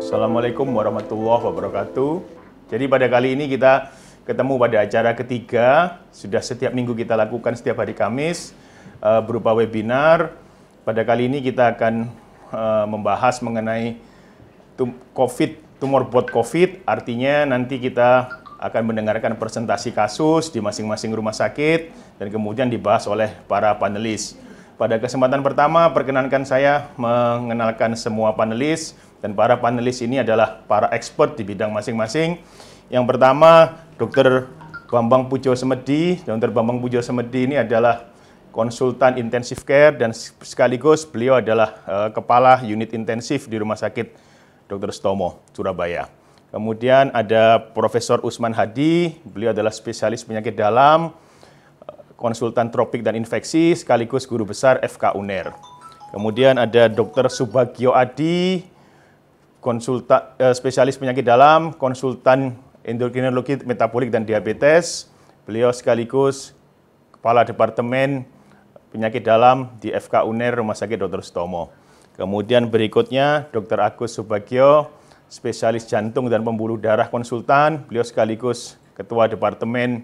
Assalamualaikum warahmatullahi wabarakatuh. Jadi pada kali ini kita ketemu pada acara ketiga. Sudah setiap minggu kita lakukan setiap hari Kamis berupa webinar. Pada kali ini kita akan membahas mengenai tumor bot COVID. Artinya nanti kita akan mendengarkan presentasi kasus di masing-masing rumah sakit dan kemudian dibahas oleh para panelis. Pada kesempatan pertama, perkenankan saya mengenalkan semua panelis, dan para panelis ini adalah para expert di bidang masing-masing. Yang pertama, Dr. Bambang Pujo Semedi. Dr. Bambang Pujo Semedi ini adalah konsultan intensif care dan sekaligus beliau adalah kepala unit intensif di Rumah Sakit Dr. Sutomo, Surabaya. Kemudian ada Profesor Usman Hadi, beliau adalah spesialis penyakit dalam, konsultan tropik dan infeksi, sekaligus guru besar FK UNER. Kemudian ada Dr. Subagio Adi, spesialis penyakit dalam, konsultan endokrinologi, metabolik, dan diabetes. Beliau sekaligus kepala departemen penyakit dalam di FK UNER Rumah Sakit Dr. Sutomo. Kemudian berikutnya Dr. Agus Subagio, spesialis jantung dan pembuluh darah konsultan. Beliau sekaligus ketua departemen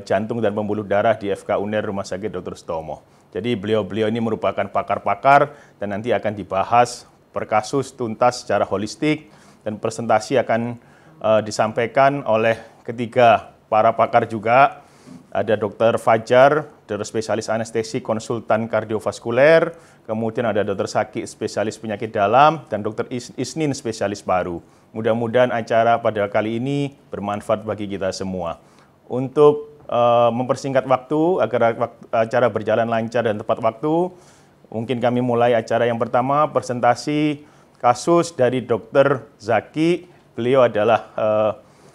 jantung dan pembuluh darah di FK UNER Rumah Sakit Dr. Sutomo. Jadi beliau-beliau ini merupakan pakar-pakar dan nanti akan dibahas per kasus tuntas secara holistik, dan presentasi akan disampaikan oleh ketiga para pakar juga. Ada Dr. Fajar, dokter spesialis anestesi konsultan kardiovaskuler, kemudian ada Dr. Saki, spesialis penyakit dalam, dan Dr. Isnin, spesialis paru. Mudah-mudahan acara pada kali ini bermanfaat bagi kita semua. Untuk mempersingkat waktu agar acara berjalan lancar dan tepat waktu, mungkin kami mulai acara yang pertama, presentasi kasus dari Dr. Zaki. Beliau adalah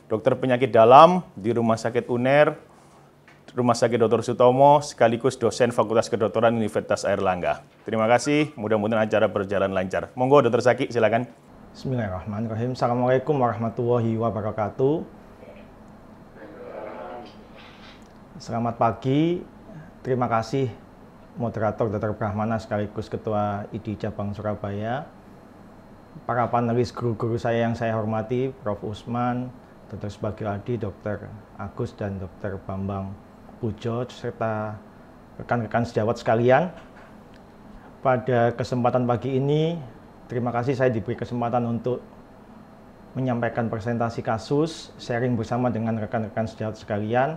dokter penyakit dalam di Rumah Sakit UNER, Rumah Sakit Dr. Sutomo, sekaligus dosen Fakultas Kedokteran Universitas Airlangga. Terima kasih, mudah-mudahan acara berjalan lancar. Monggo Dr. Zaki, silakan. Bismillahirrahmanirrahim. Assalamualaikum warahmatullahi wabarakatuh. Selamat pagi, terima kasih moderator Dr. Brahmana sekaligus Ketua ID Cabang Surabaya, para panelis guru-guru saya yang saya hormati, Prof. Usman, Dr. Subagio Adi, Dr. Agus, dan Dr. Bambang Pujo, serta rekan-rekan sejawat sekalian. Pada kesempatan pagi ini, terima kasih saya diberi kesempatan untuk menyampaikan presentasi kasus, sharing bersama dengan rekan-rekan sejawat sekalian.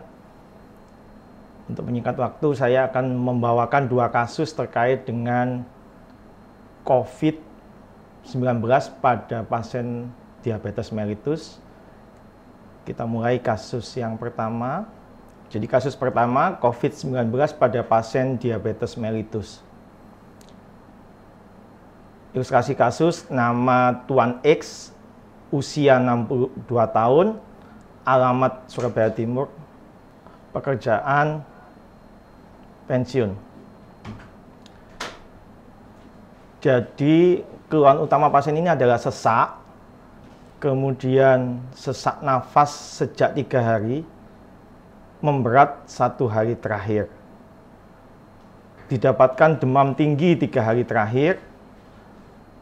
Untuk menyingkat waktu, saya akan membawakan dua kasus terkait dengan COVID-19 pada pasien diabetes mellitus. Kita mulai kasus yang pertama. Jadi kasus pertama, COVID-19 pada pasien diabetes mellitus. Ilustrasi kasus, nama Tuan X, usia 62 tahun, alamat Surabaya Timur, pekerjaan pensiun. Jadi keluhan utama pasien ini adalah sesak, kemudian sesak nafas sejak 3 hari, memberat 1 hari terakhir. Didapatkan demam tinggi 3 hari terakhir,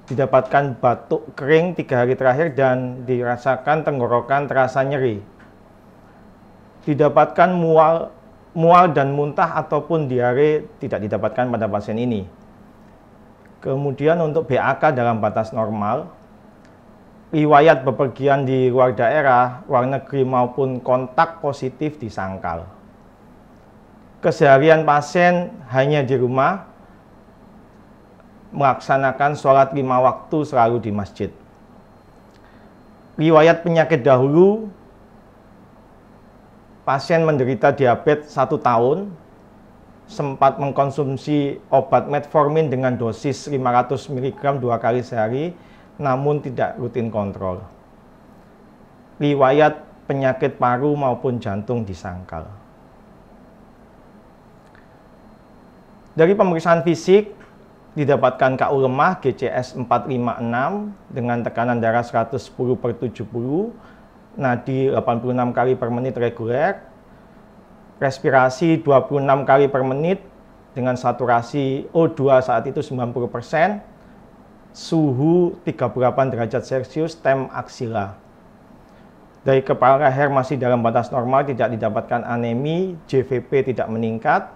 didapatkan batuk kering 3 hari terakhir, dan dirasakan tenggorokan terasa nyeri. Didapatkan mual dan muntah ataupun diare tidak didapatkan pada pasien ini. Kemudian untuk BAK dalam batas normal, riwayat bepergian di luar daerah, luar negeri maupun kontak positif disangkal. Keseharian pasien hanya di rumah, melaksanakan sholat 5 waktu selalu di masjid. Riwayat penyakit dahulu, pasien menderita diabetes 1 tahun, sempat mengkonsumsi obat metformin dengan dosis 500 mg 2 kali sehari, namun tidak rutin kontrol. Riwayat penyakit paru maupun jantung disangkal. Dari pemeriksaan fisik, didapatkan KU lemah GCS 456 dengan tekanan darah 110/70, nadi 86 kali per menit reguler, respirasi 26 kali per menit dengan saturasi O2 saat itu 90%, suhu 38 derajat Celcius, tem aksila. Dari kepala leher masih dalam batas normal, tidak didapatkan anemi, JVP tidak meningkat.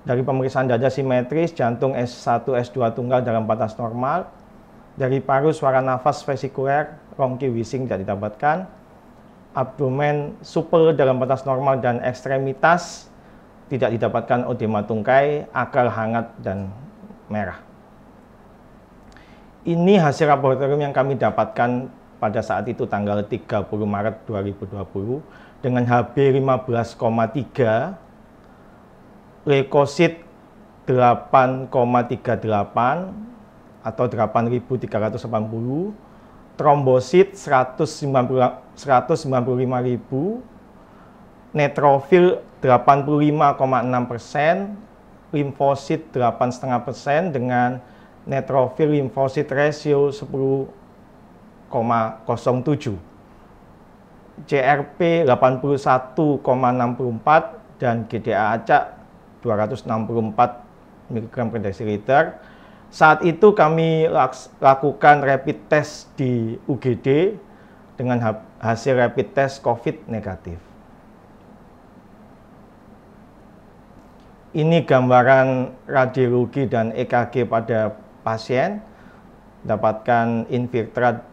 Dari pemeriksaan dada simetris, jantung S1, S2 tunggal dalam batas normal. Dari paru, suara nafas vesikuler, rongki wheezing tidak didapatkan. Abdomen supel dalam batas normal dan ekstremitas tidak didapatkan odema tungkai, akal hangat dan merah. Ini hasil laboratorium yang kami dapatkan pada saat itu tanggal 30 Maret 2020 dengan HB 15,3, leukosit 8,38 atau 8.380, trombosit 195.000, neutrofil 85,6%, limfosit 8,5% dengan neutrofil limfosit ratio 10,07, CRP 81,64 dan GDA acak 264 mg/dl. Saat itu kami lakukan rapid test di UGD dengan hasil rapid test COVID negatif. Ini gambaran radiologi dan EKG pada pasien. Dapatkan infiltrat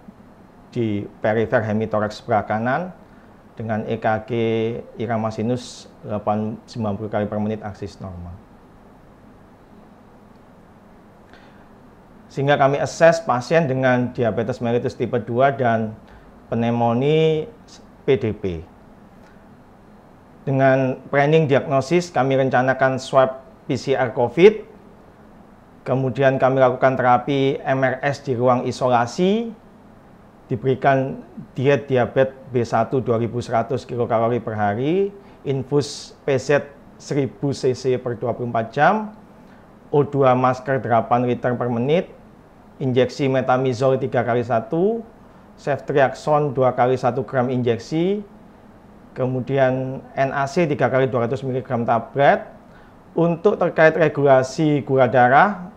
di perifer hemitoraks sebelah kanan dengan EKG irama sinus 90 kali per menit aksis normal. Sehingga kami assess pasien dengan diabetes mellitus tipe 2 dan pneumonia PDP. Dengan planning diagnosis, kami rencanakan swab PCR COVID, kemudian kami lakukan terapi MRS di ruang isolasi, diberikan diet diabetes B1 2100 kilokalori per hari, infus PZ 1000 cc per 24 jam, O2 masker 8 liter per menit, injeksi metamizol 3x1, ceftriaxone 2x1 gram injeksi, kemudian NAC 3x200 mg tablet. Untuk terkait regulasi gula darah,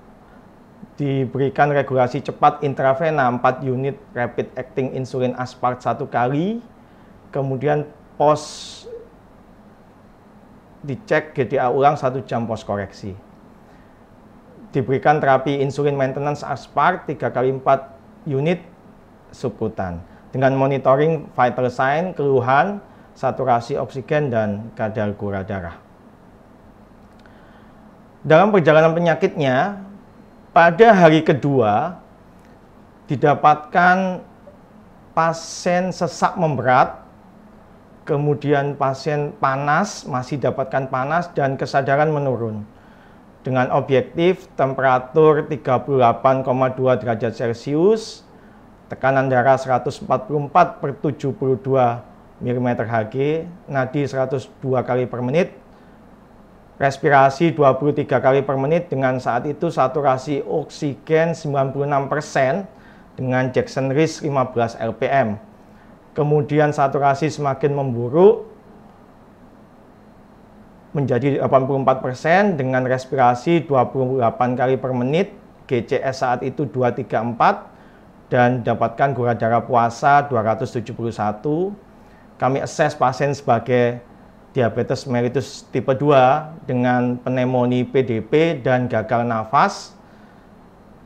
diberikan regulasi cepat intravena 4 unit rapid acting insulin aspart 1 kali, kemudian pos dicek GDA ulang 1 jam pos koreksi. Diberikan terapi insulin maintenance aspart 3x4 unit subkutan dengan monitoring vital sign, keluhan, saturasi oksigen, dan kadar gula darah. Dalam perjalanan penyakitnya, pada hari kedua didapatkan pasien sesak memberat, kemudian pasien panas, masih dapatkan panas dan kesadaran menurun. Dengan objektif temperatur 38,2 derajat Celcius, tekanan darah 144/72 mmHg, nadi 102 kali per menit, respirasi 23 kali per menit dengan saat itu saturasi oksigen 96% dengan Jackson Risk 15 lpm. Kemudian saturasi semakin memburuk menjadi 84% dengan respirasi 28 kali per menit, GCS saat itu 234 dan dapatkan gula darah puasa 271. Kami assess pasien sebagai diabetes mellitus tipe 2 dengan pneumonia PDP dan gagal nafas.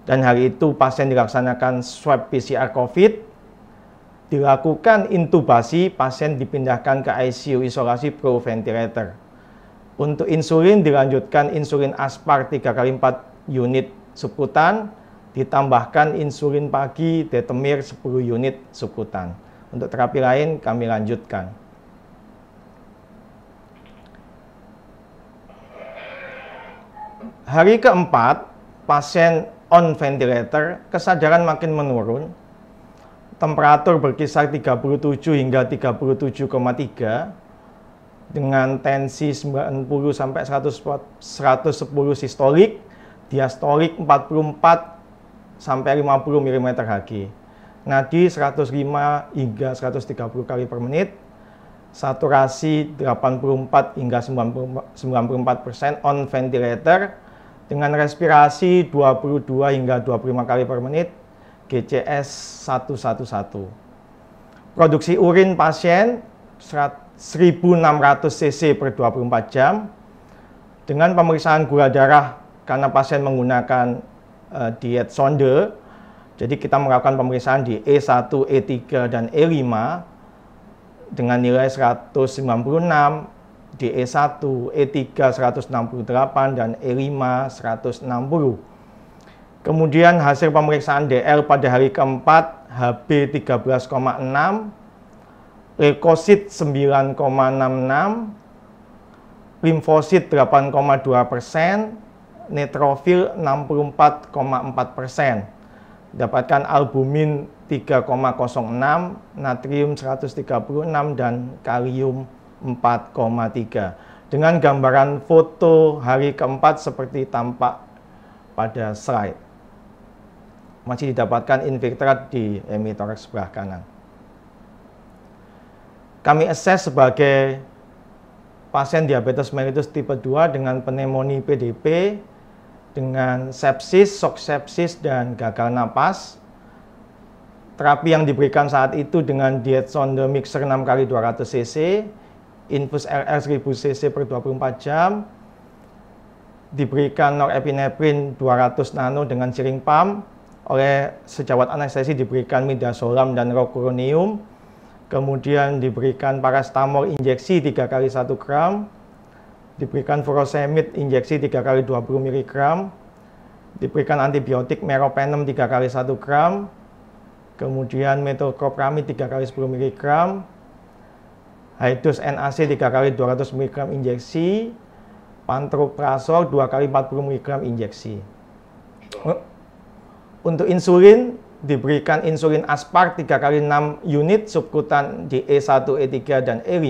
Dan hari itu pasien dilaksanakan swab PCR COVID, dilakukan intubasi, pasien dipindahkan ke ICU isolasi pro ventilator. Untuk insulin dilanjutkan insulin aspart 3x4 unit subkutan, ditambahkan insulin pagi detemir 10 unit subkutan. Untuk terapi lain kami lanjutkan. Hari keempat, pasien on ventilator, kesadaran makin menurun, temperatur berkisar 37 hingga 37,3, dengan tensi 90 sampai 110 sistolik, diastolik 44 sampai 50 mmHg, nadi 105 hingga 130 kali per menit, saturasi 84 hingga 94% on ventilator, dengan respirasi 22 hingga 25 kali per menit, GCS 111. Produksi urin pasien 1600 cc per 24 jam. Dengan pemeriksaan gula darah karena pasien menggunakan diet sonde, jadi kita melakukan pemeriksaan di E1, E3, dan E5 dengan nilai 196, di E1, E3 168, dan E5 160. Kemudian hasil pemeriksaan DL pada hari keempat, HB 13,6, leukosit 9,66, limfosit 8,2%, neutrofil 64,4%. Dapatkan albumin 3,06, natrium 136, dan kalium 4,3. Dengan gambaran foto hari keempat seperti tampak pada slide. Masih didapatkan infiltrat di hemitoraks sebelah kanan. Kami assess sebagai pasien diabetes mellitus tipe 2 dengan pneumonia PDP, dengan sepsis, shock sepsis, dan gagal napas. Terapi yang diberikan saat itu dengan diet sonde mixer 6 kali 200 cc, infus LR 1000 cc per 24 jam, diberikan norepinephrine 200 nano dengan siring pump, oleh sejawat anestesi diberikan midazolam dan rocuronium, kemudian diberikan paracetamol injeksi 3 kali 1 gram, diberikan furosemid injeksi 3 kali 20 mg, diberikan antibiotik meropenem 3 kali 1 gram, kemudian metoclopramid 3 kali 10 mg, high dose NAC 3 kali 200 mg injeksi, pantoprazol 2 kali 40 mg injeksi. Untuk insulin, diberikan insulin aspart 3 kali 6 unit subkutan di E1, E3, dan E5.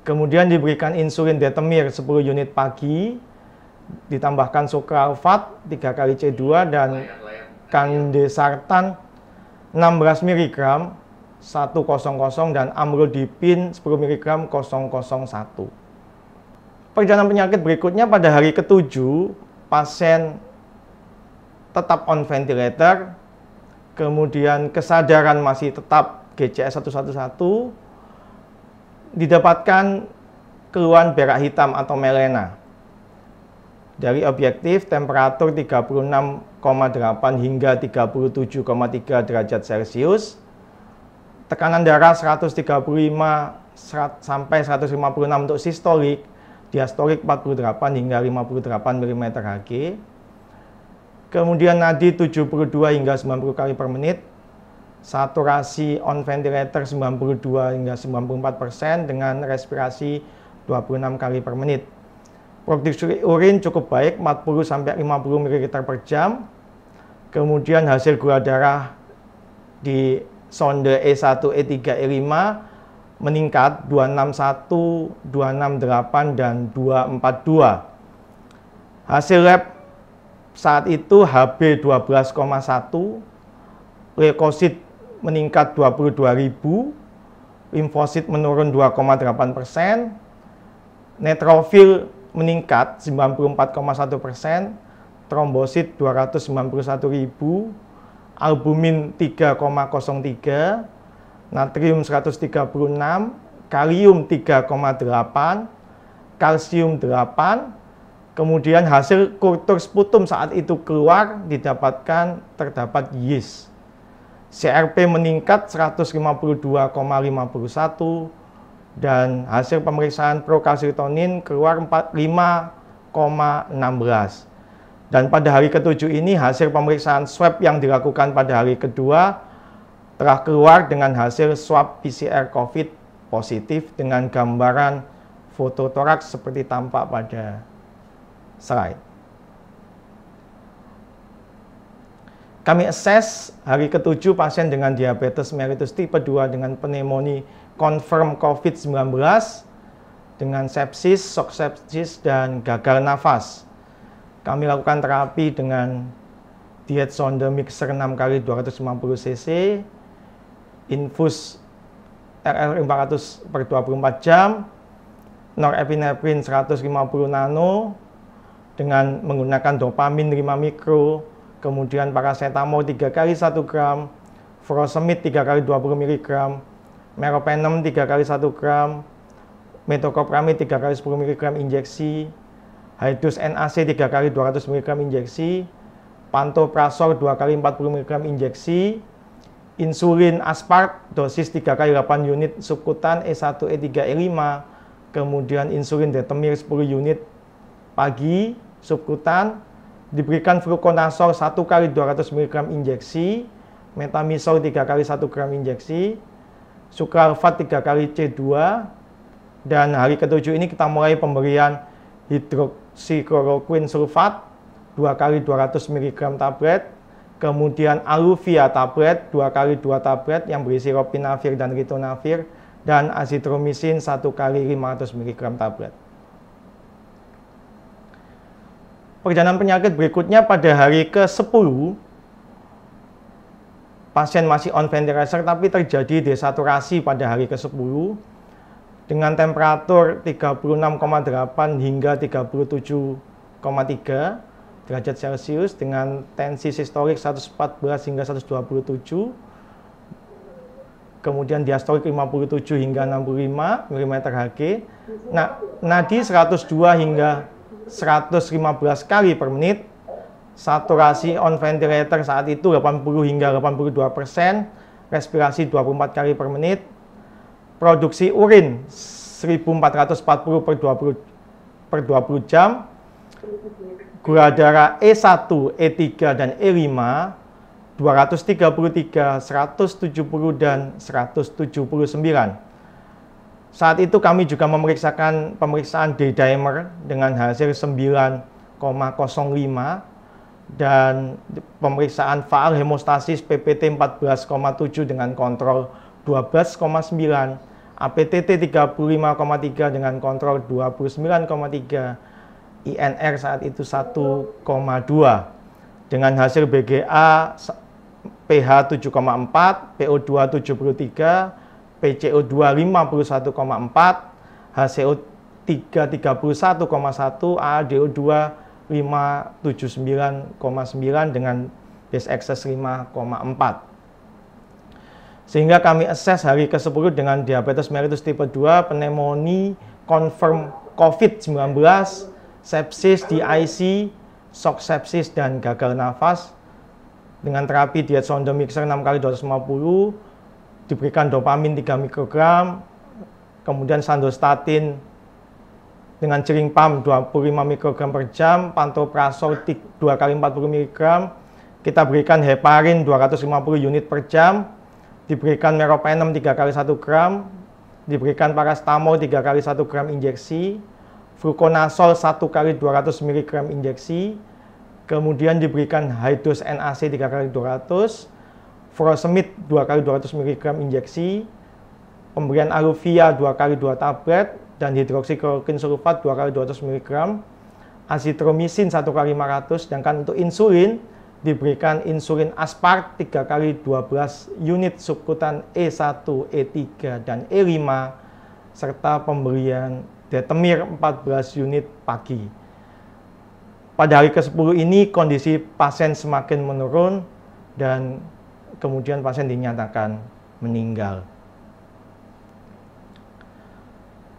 Kemudian diberikan insulin detemir 10 unit pagi, ditambahkan sukralfat 3 kali C2 dan kandesartan 16 mg 100 dan amlodipin 10 mg 001. Perjalanan penyakit berikutnya pada hari ke-7, pasien tetap on ventilator, kemudian kesadaran masih tetap GCS 111, didapatkan keluhan berak hitam atau melena. Dari objektif, temperatur 36,8 hingga 37,3 derajat Celcius, tekanan darah 135 sampai 156 untuk sistolik, diastolik 48 hingga 58 mm Hg. Kemudian nadi 72 hingga 90 kali per menit, saturasi on ventilator 92 hingga 94% dengan respirasi 26 kali per menit. Produksi urin cukup baik, 40 sampai 50 ml per jam. Kemudian hasil gula darah di sonde E1, E3, E5 meningkat 261, 268, dan 242. Hasil lab saat itu HB 12,1, leukosit meningkat 22.000, limfosit menurun 2,8%, neutrofil meningkat 94,1%, trombosit 291.000, albumin 3,03, natrium 136, kalium 3,8, kalsium 8. Kemudian hasil kultur sputum saat itu keluar didapatkan terdapat yeast. CRP meningkat 152,51 dan hasil pemeriksaan prokalsitonin keluar 45,16. Dan pada hari ke-7 ini hasil pemeriksaan swab yang dilakukan pada hari kedua telah keluar dengan hasil swab PCR COVID positif dengan gambaran foto toraks seperti tampak pada slide. Kami assess hari ke-7 pasien dengan diabetes mellitus tipe 2 dengan pneumonia confirm COVID-19 dengan sepsis, shock sepsis, dan gagal nafas. Kami lakukan terapi dengan diet sonde mixer 6 kali 250 cc, infus RR 400 per 24 jam, norepinephrine 150 nano, dengan menggunakan dopamin 5 mikro, kemudian paracetamol 3 kali 1 gram, furosemid 3 kali 20 mg, meropenem 3 kali 1 gram, metoclopramid 3 kali 10 mg injeksi, high-dose NAC 3 kali 200 mg injeksi, pantoprazol 2 kali 40 mg injeksi, insulin aspart dosis 3 kali 8 unit subkutan E1, E3, E5, kemudian insulin detemir 10 unit pagi subkutan, diberikan fluconazole 1 kali 200 mg injeksi, metamisol 3 kali 1 gram injeksi, sukralfat 3 kali C2, dan hari ke-7 ini kita mulai pemberian hidroksikloroquine sulfat 2 kali 200 mg tablet, kemudian aluvia tablet 2 kali 2 tablet yang berisi lopinavir dan ritonavir, dan azitromisin 1 kali 500 mg tablet. Perjalanan penyakit berikutnya pada hari ke-10, pasien masih on ventilator tapi terjadi desaturasi pada hari ke-10 dengan temperatur 36,8 hingga 37,3 derajat Celcius dengan tensi sistolik 114 hingga 127, kemudian diastolik 57 hingga 65 mm Hg, nadi 102 hingga 115 kali per menit, saturasi on ventilator saat itu 80 hingga 82%, respirasi 24 kali per menit, produksi urin 1440 per 20 jam, gula darah E1, E3, dan E5 233, 170, dan 179. Saat itu kami juga memeriksakan pemeriksaan D-dimer dengan hasil 9,05 dan pemeriksaan faal hemostasis PPT 14,7 dengan kontrol 12,9, APTT 35,3 dengan kontrol 29,3, INR saat itu 1,2 dengan hasil BGA pH 7,4, PO2 73, PCO2 51,4, HCO3 31,1, AADO2 579,9 dengan base excess 5,4. Sehingga kami assess hari ke-10 dengan diabetes mellitus tipe 2, pneumonia, confirm COVID-19, sepsis di IC, shock sepsis, dan gagal nafas dengan terapi diet sonde mixer 6 kali 250, diberikan dopamin 3 mikrogram, kemudian sandostatin dengan jering pump 25 mikrogram per jam, pantoprazol 2 kali 40 mg, kita berikan heparin 250 unit per jam, diberikan meropenem 3 kali 1 gram, diberikan paracetamol 3 kali 1 gram injeksi, fluconazole 1 kali 200 mg injeksi, kemudian diberikan high-dose NAC 3 kali 200, furosemid 2 kali 200 mg injeksi, pemberian aluvia 2 kali 2 tablet, dan hidroksikloroquine sulfat 2 kali 200 mg, azitromisin 1 kali 500, sedangkan untuk insulin diberikan insulin aspart 3 kali 12 unit subkutan E1, E3, dan E5, serta pemberian detemir 14 unit pagi. Pada hari ke-10 ini kondisi pasien semakin menurun dan kemudian pasien dinyatakan meninggal.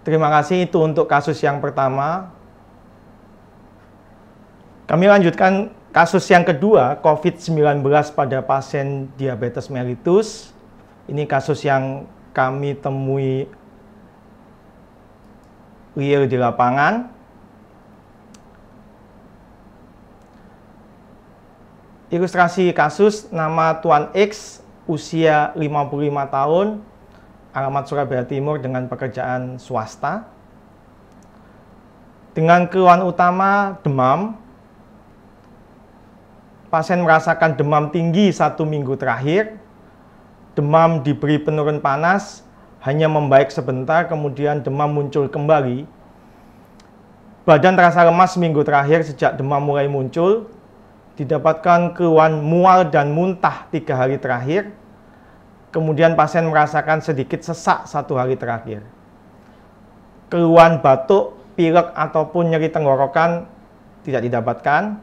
Terima kasih, itu untuk kasus yang pertama. Kami lanjutkan kasus yang kedua, COVID-19 pada pasien diabetes mellitus. Ini kasus yang kami temui real di lapangan. Ilustrasi kasus, nama Tuan X, usia 55 tahun, alamat Surabaya Timur dengan pekerjaan swasta. Dengan keluhan utama demam, pasien merasakan demam tinggi 1 minggu terakhir, demam diberi penurun panas, hanya membaik sebentar, kemudian demam muncul kembali. Badan terasa lemas seminggu terakhir sejak demam mulai muncul, didapatkan keluhan mual dan muntah 3 hari terakhir, kemudian pasien merasakan sedikit sesak 1 hari terakhir. Keluhan batuk, pilek, ataupun nyeri tenggorokan tidak didapatkan,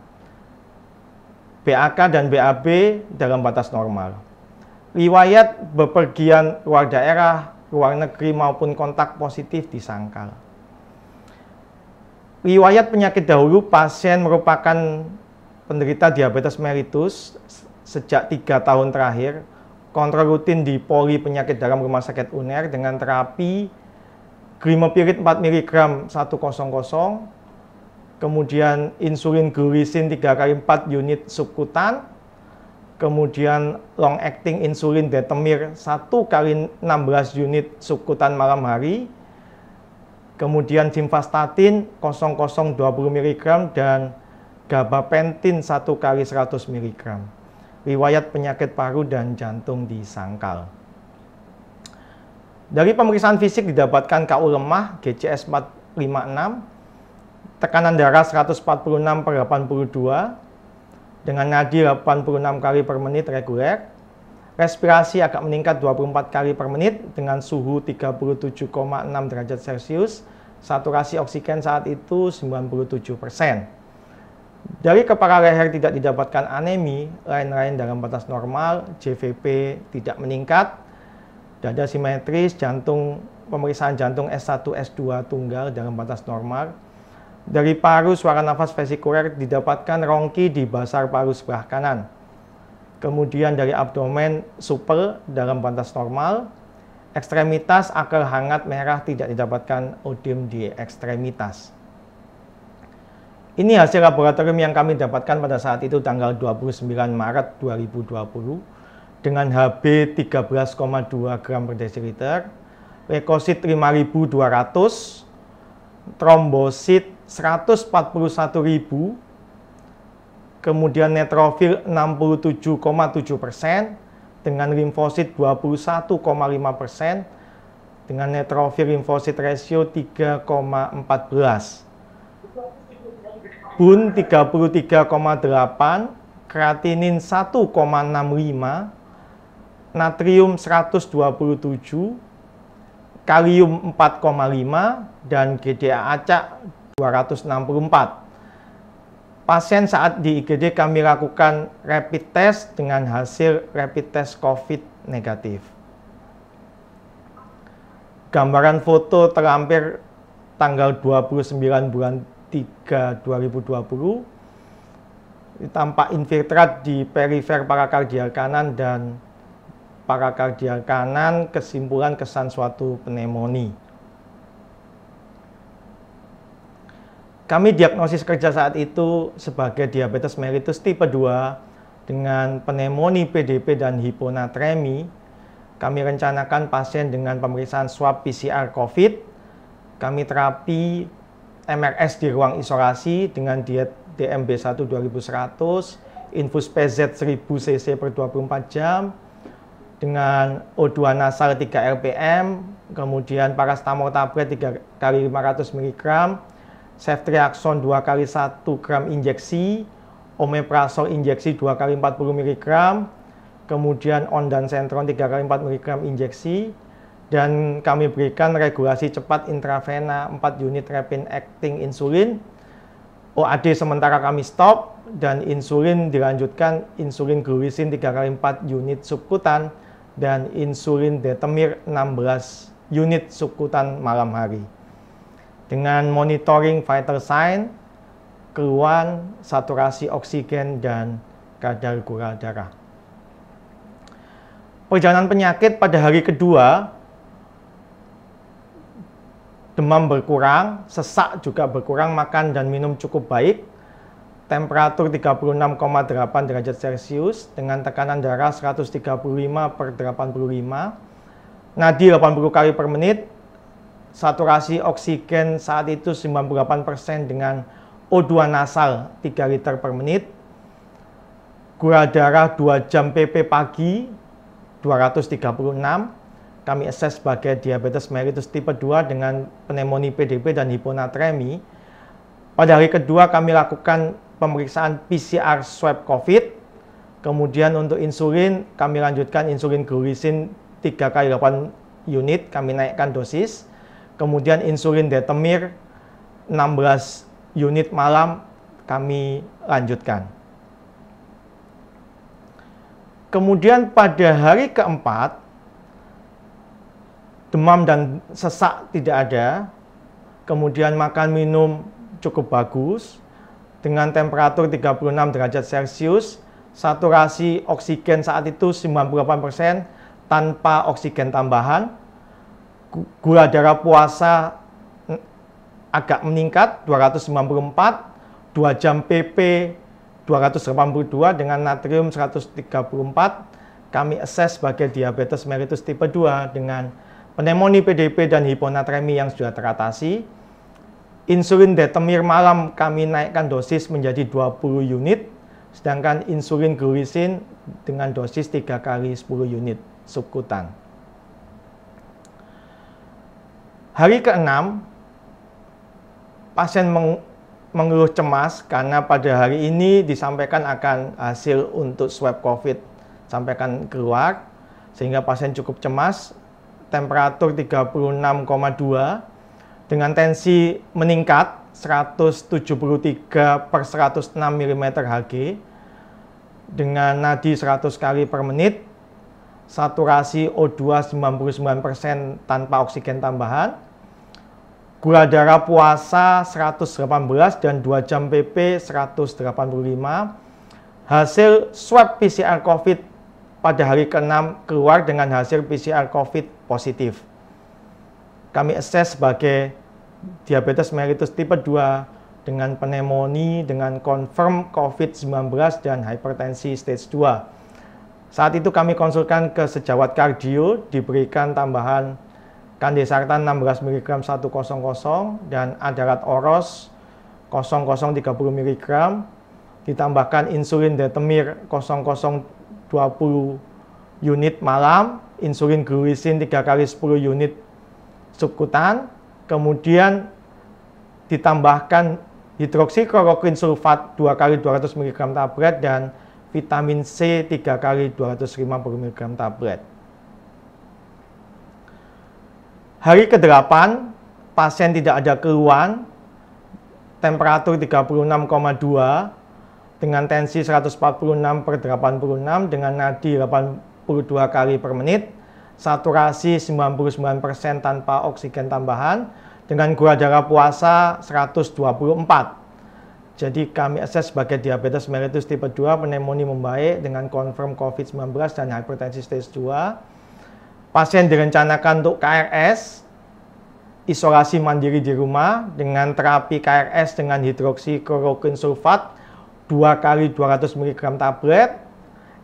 BAK dan BAB dalam batas normal. Riwayat bepergian luar daerah, luar negeri maupun kontak positif disangkal. Riwayat penyakit dahulu, pasien merupakan penderita diabetes mellitus sejak 3 tahun terakhir, kontrol rutin di poli penyakit dalam Rumah Sakit UNER dengan terapi Glimepiride 4 mg 100, kemudian insulin glisin 3x4 unit subkutan, kemudian long acting insulin Detemir 1x16 unit subkutan malam hari, kemudian simvastatin 0020 mg dan gabapentin 1x100 mg. Riwayat penyakit paru dan jantung disangkal. Dari pemeriksaan fisik didapatkan KU lemah, GCS 456, tekanan darah 146/82, dengan nadi 86 kali per menit reguler, respirasi agak meningkat 24 kali per menit dengan suhu 37,6 derajat Celcius, saturasi oksigen saat itu 97%. Dari kepala leher tidak didapatkan anemi, lain-lain dalam batas normal, JVP tidak meningkat, dada simetris, pemeriksaan jantung S1, S2 tunggal dalam batas normal. Dari paru, suara nafas vesikuler didapatkan rongki di basar paru sebelah kanan. Kemudian dari abdomen supel dalam batas normal. Ekstremitas akal hangat merah tidak didapatkan odem di ekstremitas. Ini hasil laboratorium yang kami dapatkan pada saat itu tanggal 29 Maret 2020 dengan HB 13,2 gram per desiliter, leukosit 5.200, trombosit 141.000, kemudian neutrofil 67,7%, dengan limfosit 21,5%, dengan neutrofil limfosit ratio 3,14. Bun 33,8, kreatinin 1,65, natrium 127, kalium 4,5, dan GDA acak 264. Pasien saat di IGD kami lakukan rapid test dengan hasil rapid test COVID negatif. Gambaran foto terlampir tanggal 29 bulan 3 2020. Tampak infiltrat di perifer parakardial kanan dan parakardial kanan, kesimpulan kesan suatu pneumonia. Kami diagnosis kerja saat itu sebagai diabetes mellitus tipe 2 dengan pneumonia PDP dan hiponatremi. Kami rencanakan pasien dengan pemeriksaan swab PCR COVID. Kami terapi MRS di ruang isolasi dengan diet DMB1 2100, infus PZ 1000 cc per 24 jam, dengan O2 nasal 3 rpm, kemudian parastamol tablet 3 kali 500 mg, ceftriaxone 2 kali 1 gram injeksi, omeprazol injeksi 2 kali 40 mg, kemudian ondansetron 3 kali 4 mg injeksi, dan kami berikan regulasi cepat intravena 4 unit rapid acting insulin. OAD sementara kami stop, dan insulin dilanjutkan insulin glisin 3 kali 4 unit subkutan dan insulin Detemir 16 unit subkutan malam hari. Dengan monitoring vital sign, keluhan, saturasi oksigen, dan kadar gula darah. Perjalanan penyakit pada hari kedua, demam berkurang, sesak juga berkurang, makan dan minum cukup baik, temperatur 36,8 derajat Celcius, dengan tekanan darah 135/85, nadi 80 kali per menit, saturasi oksigen saat itu 98% dengan O2 nasal 3 liter per menit, gula darah 2 jam PP pagi 236, kami assess sebagai diabetes mellitus tipe 2 dengan pneumonia PDP dan hiponatremi. Pada hari kedua kami lakukan pemeriksaan PCR swab COVID, kemudian untuk insulin kami lanjutkan insulin glisin 3 kali 8 unit, kami naikkan dosis. Kemudian insulin Detemir 16 unit malam kami lanjutkan. Kemudian pada hari keempat, demam dan sesak tidak ada, kemudian makan minum cukup bagus, dengan temperatur 36 derajat Celcius, saturasi oksigen saat itu 98% tanpa oksigen tambahan, gula darah puasa agak meningkat 294, 2 jam PP 282 dengan natrium 134, kami assess sebagai diabetes mellitus tipe 2 dengan pneumonia PDP dan hiponatremi yang sudah teratasi. Insulin detemir malam kami naikkan dosis menjadi 20 unit, sedangkan insulin glisin dengan dosis 3 kali 10 unit subkutan. Hari ke-6, pasien mengeluh cemas karena pada hari ini disampaikan akan hasil untuk swab COVID sampaikan keluar, sehingga pasien cukup cemas, temperatur 36,2 dengan tensi meningkat 173 per 106 mm Hg dengan nadi 100 kali per menit, saturasi O2 99% tanpa oksigen tambahan, gula darah puasa 118 dan 2 jam PP 185. Hasil swab PCR COVID pada hari ke-6 keluar dengan hasil PCR COVID positif. Kami assess sebagai diabetes mellitus tipe 2 dengan pneumonia, dengan confirm COVID-19 dan hipertensi stage 2. Saat itu kami konsulkan ke sejawat kardio, diberikan tambahan Kandesartan 16 mg 100 dan Adarat Oros 0030 mg, ditambahkan insulin detemir 0020 unit malam, insulin glisin 3 kali 10 unit subkutan, kemudian ditambahkan hidroksikloroquine sulfat 2 kali 200 mg tablet dan vitamin C 3 kali 250 mg tablet. Hari ke-8, pasien tidak ada keluhan, temperatur 36,2 dengan tensi 146 per 86 dengan nadi 82 kali per menit, saturasi 99% tanpa oksigen tambahan, dengan gula darah puasa 124. Jadi kami assess sebagai diabetes mellitus tipe 2, pneumonia membaik dengan confirm COVID-19 dan hipertensi stage 2. Pasien direncanakan untuk KRS, isolasi mandiri di rumah dengan terapi KRS dengan hidroksikloroquine sulfat 2 kali 200 mg tablet,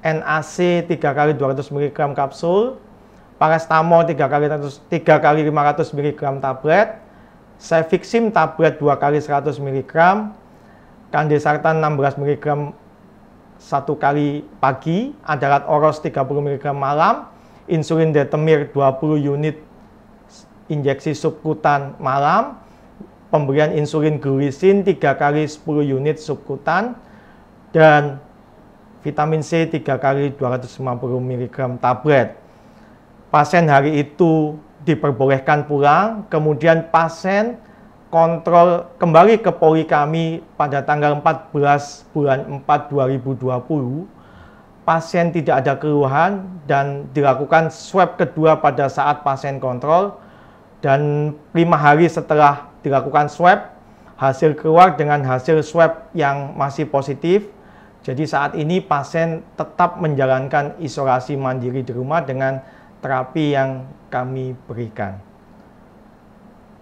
NAC 3 kali 200 mg kapsul, paracetamol 3 kali 500 mg tablet, Cefixime tablet 2 kali 100 mg, Kandesartan 16 mg 1 kali pagi, Adarat Oros 30 mg malam, insulin detemir 20 unit injeksi subkutan malam, pemberian insulin glisin 3 kali 10 unit subkutan, dan vitamin C 3 kali 250 mg tablet. Pasien hari itu diperbolehkan pulang, kemudian pasien kontrol kembali ke poli kami pada tanggal 14 bulan 4 2020. Pasien tidak ada keluhan dan dilakukan swab kedua pada saat pasien kontrol, dan 5 hari setelah dilakukan swab, hasil keluar dengan hasil swab yang masih positif. Jadi saat ini pasien tetap menjalankan isolasi mandiri di rumah dengan terapi yang kami berikan.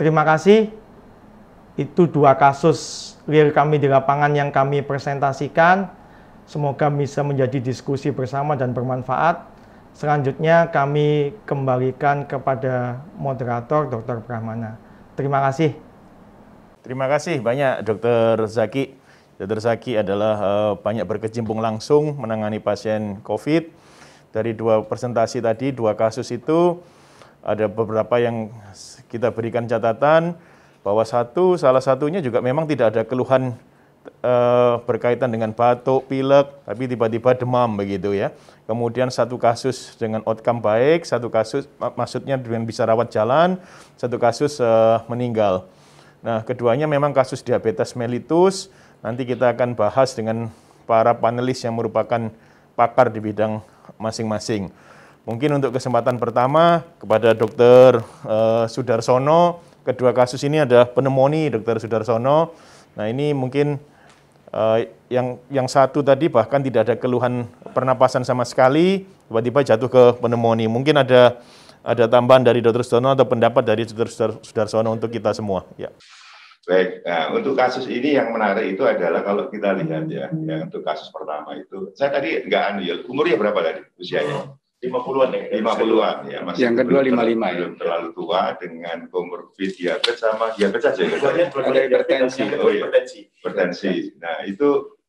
Terima kasih. Itu 2 kasus real kami di lapangan yang kami presentasikan. Semoga bisa menjadi diskusi bersama dan bermanfaat. Selanjutnya kami kembalikan kepada moderator Dr. Brahmana. Terima kasih. Terima kasih banyak Dr. Zaki. Dr. Zaki adalah banyak berkecimpung langsung menangani pasien COVID. Dari 2 presentasi tadi, 2 kasus itu, ada beberapa yang kita berikan catatan bahwa salah satunya juga memang tidak ada keluhan berkaitan dengan batuk, pilek, tapi tiba-tiba demam begitu ya. Kemudian 1 kasus dengan outcome baik, 1 kasus maksudnya dengan bisa rawat jalan, 1 kasus meninggal. Nah, keduanya memang kasus diabetes mellitus Nanti kita akan bahas dengan para panelis yang merupakan pakar di bidang masing-masing. Mungkin untuk kesempatan pertama kepada Dr. Sudarsono, kedua kasus ini ada pneumonia Dr. Sudarsono. Nah ini mungkin yang satu tadi bahkan tidak ada keluhan pernapasan sama sekali, tiba-tiba jatuh ke pneumonia. Mungkin ada tambahan dari Dr. Sudarsono atau pendapat dari Dr. Sudarsono untuk kita semua. Ya. Baik, nah, untuk kasus ini yang menarik itu adalah kalau kita lihat ya untuk kasus pertama itu, saya tadi umurnya berapa tadi usianya? 50-an ya. 50-an ya. Masih yang kedua 55 ya. Belum terlalu tua dengan komorbid diabetes sama diabetes saja. Ada hipertensi. Oh iya, hipertensi. Nah itu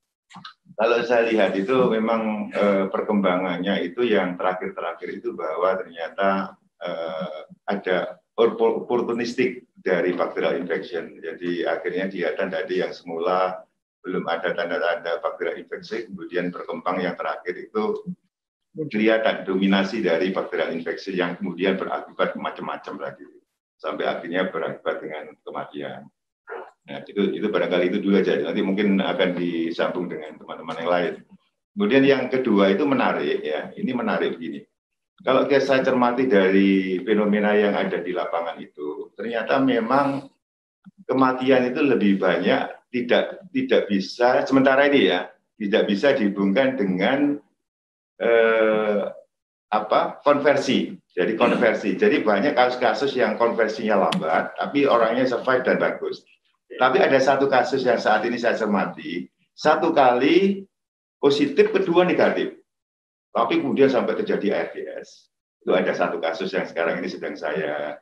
kalau saya lihat itu memang perkembangannya itu yang terakhir-terakhir itu bahwa ternyata ada opportunistik dari bacterial infection. Jadi akhirnya kelihatan tadi yang semula belum ada tanda-tanda bacterial infeksi, kemudian berkembang yang terakhir itu kelihatan dominasi dari bakterial infeksi yang kemudian berakibat macam-macam lagi sampai akhirnya berakibat dengan kematian. Nah, itu barangkali itu dulu aja. Nanti mungkin akan disambung dengan teman-teman yang lain. Kemudian yang kedua itu menarik ya. Ini menarik begini. Kalau saya cermati dari fenomena yang ada di lapangan itu, ternyata memang kematian itu lebih banyak tidak bisa sementara ini ya, tidak bisa dihubungkan dengan konversi. Jadi konversi. Jadi banyak kasus-kasus yang konversinya lambat, tapi orangnya survive dan bagus. Tapi ada satu kasus yang saat ini saya cermati, satu kali positif, kedua negatif. Tapi kemudian sampai terjadi ARDS. Itu ada satu kasus yang sekarang ini sedang saya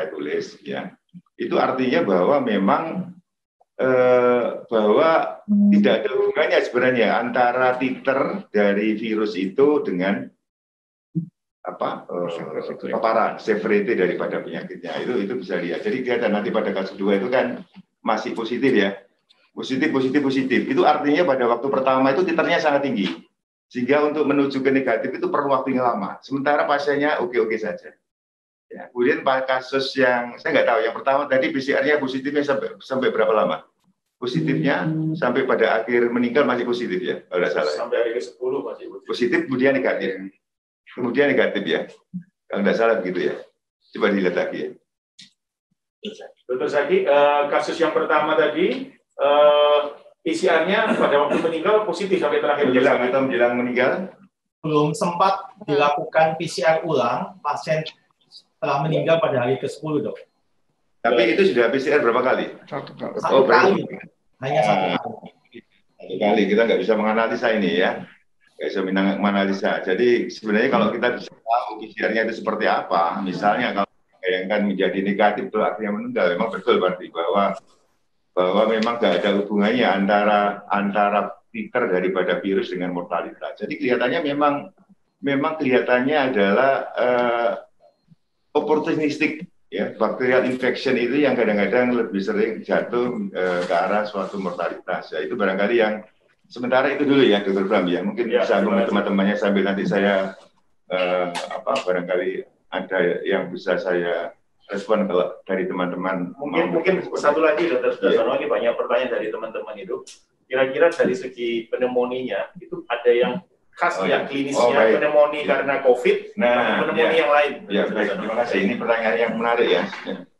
tulis ya. Itu artinya bahwa memang bahwa tidak ada hubungannya sebenarnya antara titer dari virus itu dengan paparan, severity daripada penyakitnya. Itu bisa lihat. Jadi kelihatan nanti pada kasus 2 itu kan masih positif ya. Positif. Itu artinya pada waktu pertama itu titernya sangat tinggi. Sehingga untuk menuju ke negatif itu perlu waktu yang lama. Sementara pasiennya oke-oke saja. Ya, kemudian kasus yang saya nggak tahu, yang pertama tadi PCR-nya positifnya sampai berapa lama? Positifnya sampai pada akhir meninggal masih positif ya, kalau tidak salah. Sampai hari ke-10 masih positif, kemudian negatif. Kemudian negatif ya, kalau tidak salah begitu ya. Coba dilihat lagi ya. Dr. Zaki, kasus yang pertama tadi, PCR-nya pada waktu meninggal positif sampai terakhir. Menjelang meninggal? Belum sempat dilakukan PCR ulang, pasien telah meninggal pada hari ke-10, Dok. Tapi itu sudah PCR berapa kali? Satu kali. Hanya satu kali. Satu kali, kita nggak bisa menganalisa ini ya. Nggak bisa menganalisa. Jadi sebenarnya kalau kita bisa tahu PCR-nya itu seperti apa, misalnya kalau bayangkan menjadi negatif itu akhirnya meninggal, memang betul berarti bahwa memang nggak ada hubungannya antara titer daripada virus dengan mortalitas. Jadi kelihatannya memang kelihatannya adalah opportunistik. Ya, bacterial infection itu yang kadang-kadang lebih sering jatuh ke arah suatu mortalitas. Ya, itu barangkali yang sementara itu dulu ya, Dr. Bram ya. Mungkin bisa teman-temannya sambil nanti saya barangkali ada yang bisa saya respon kalau dari teman-teman. Mungkin satu lagi, Dr. Sudarsono, ini banyak pertanyaan dari teman-teman itu. Kira-kira dari segi pneumonia itu ada yang khas klinisnya pneumonia karena COVID, pneumonia yang lain. Ya, baik. Terima kasih. Ini pertanyaan yang menarik ya.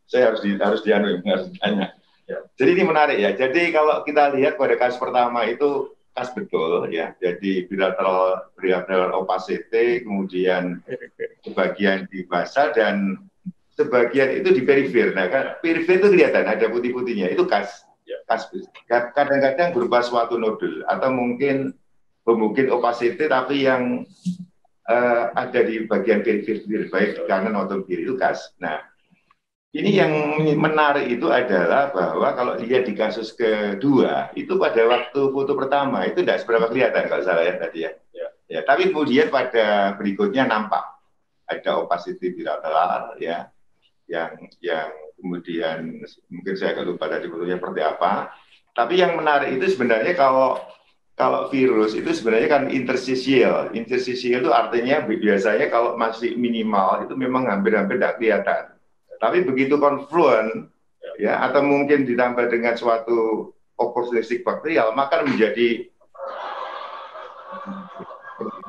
Saya harus tanya. Ya. Jadi ini menarik ya. Jadi kalau kita lihat pada kasus pertama itu khas betul ya. Jadi bilateral opacity, kemudian sebagian di basal dan sebagian itu di perifer. Nah, kan perifer itu kelihatan ada putih-putihnya. Itu khas. Kadang-kadang berupa suatu nodul atau mungkin opacity tapi yang ada di bagian perifer baik kanan atau kiri itu khas. Nah, ini yang menarik itu adalah bahwa kalau lihat di kasus kedua itu pada waktu foto pertama itu tidak seberapa kelihatan kalau salah ya tadi ya. Ya, tapi kemudian pada berikutnya nampak ada opacity bilateral ya yang kemudian mungkin saya agak lupa tadi fotonya seperti apa. Tapi yang menarik itu sebenarnya kalau virus itu sebenarnya kan interstitial. Interstitial itu artinya biasanya kalau masih minimal itu memang hampir-hampir tidak kelihatan. Tapi begitu confluent ya atau mungkin ditambah dengan suatu opportunistic bakterial, maka menjadi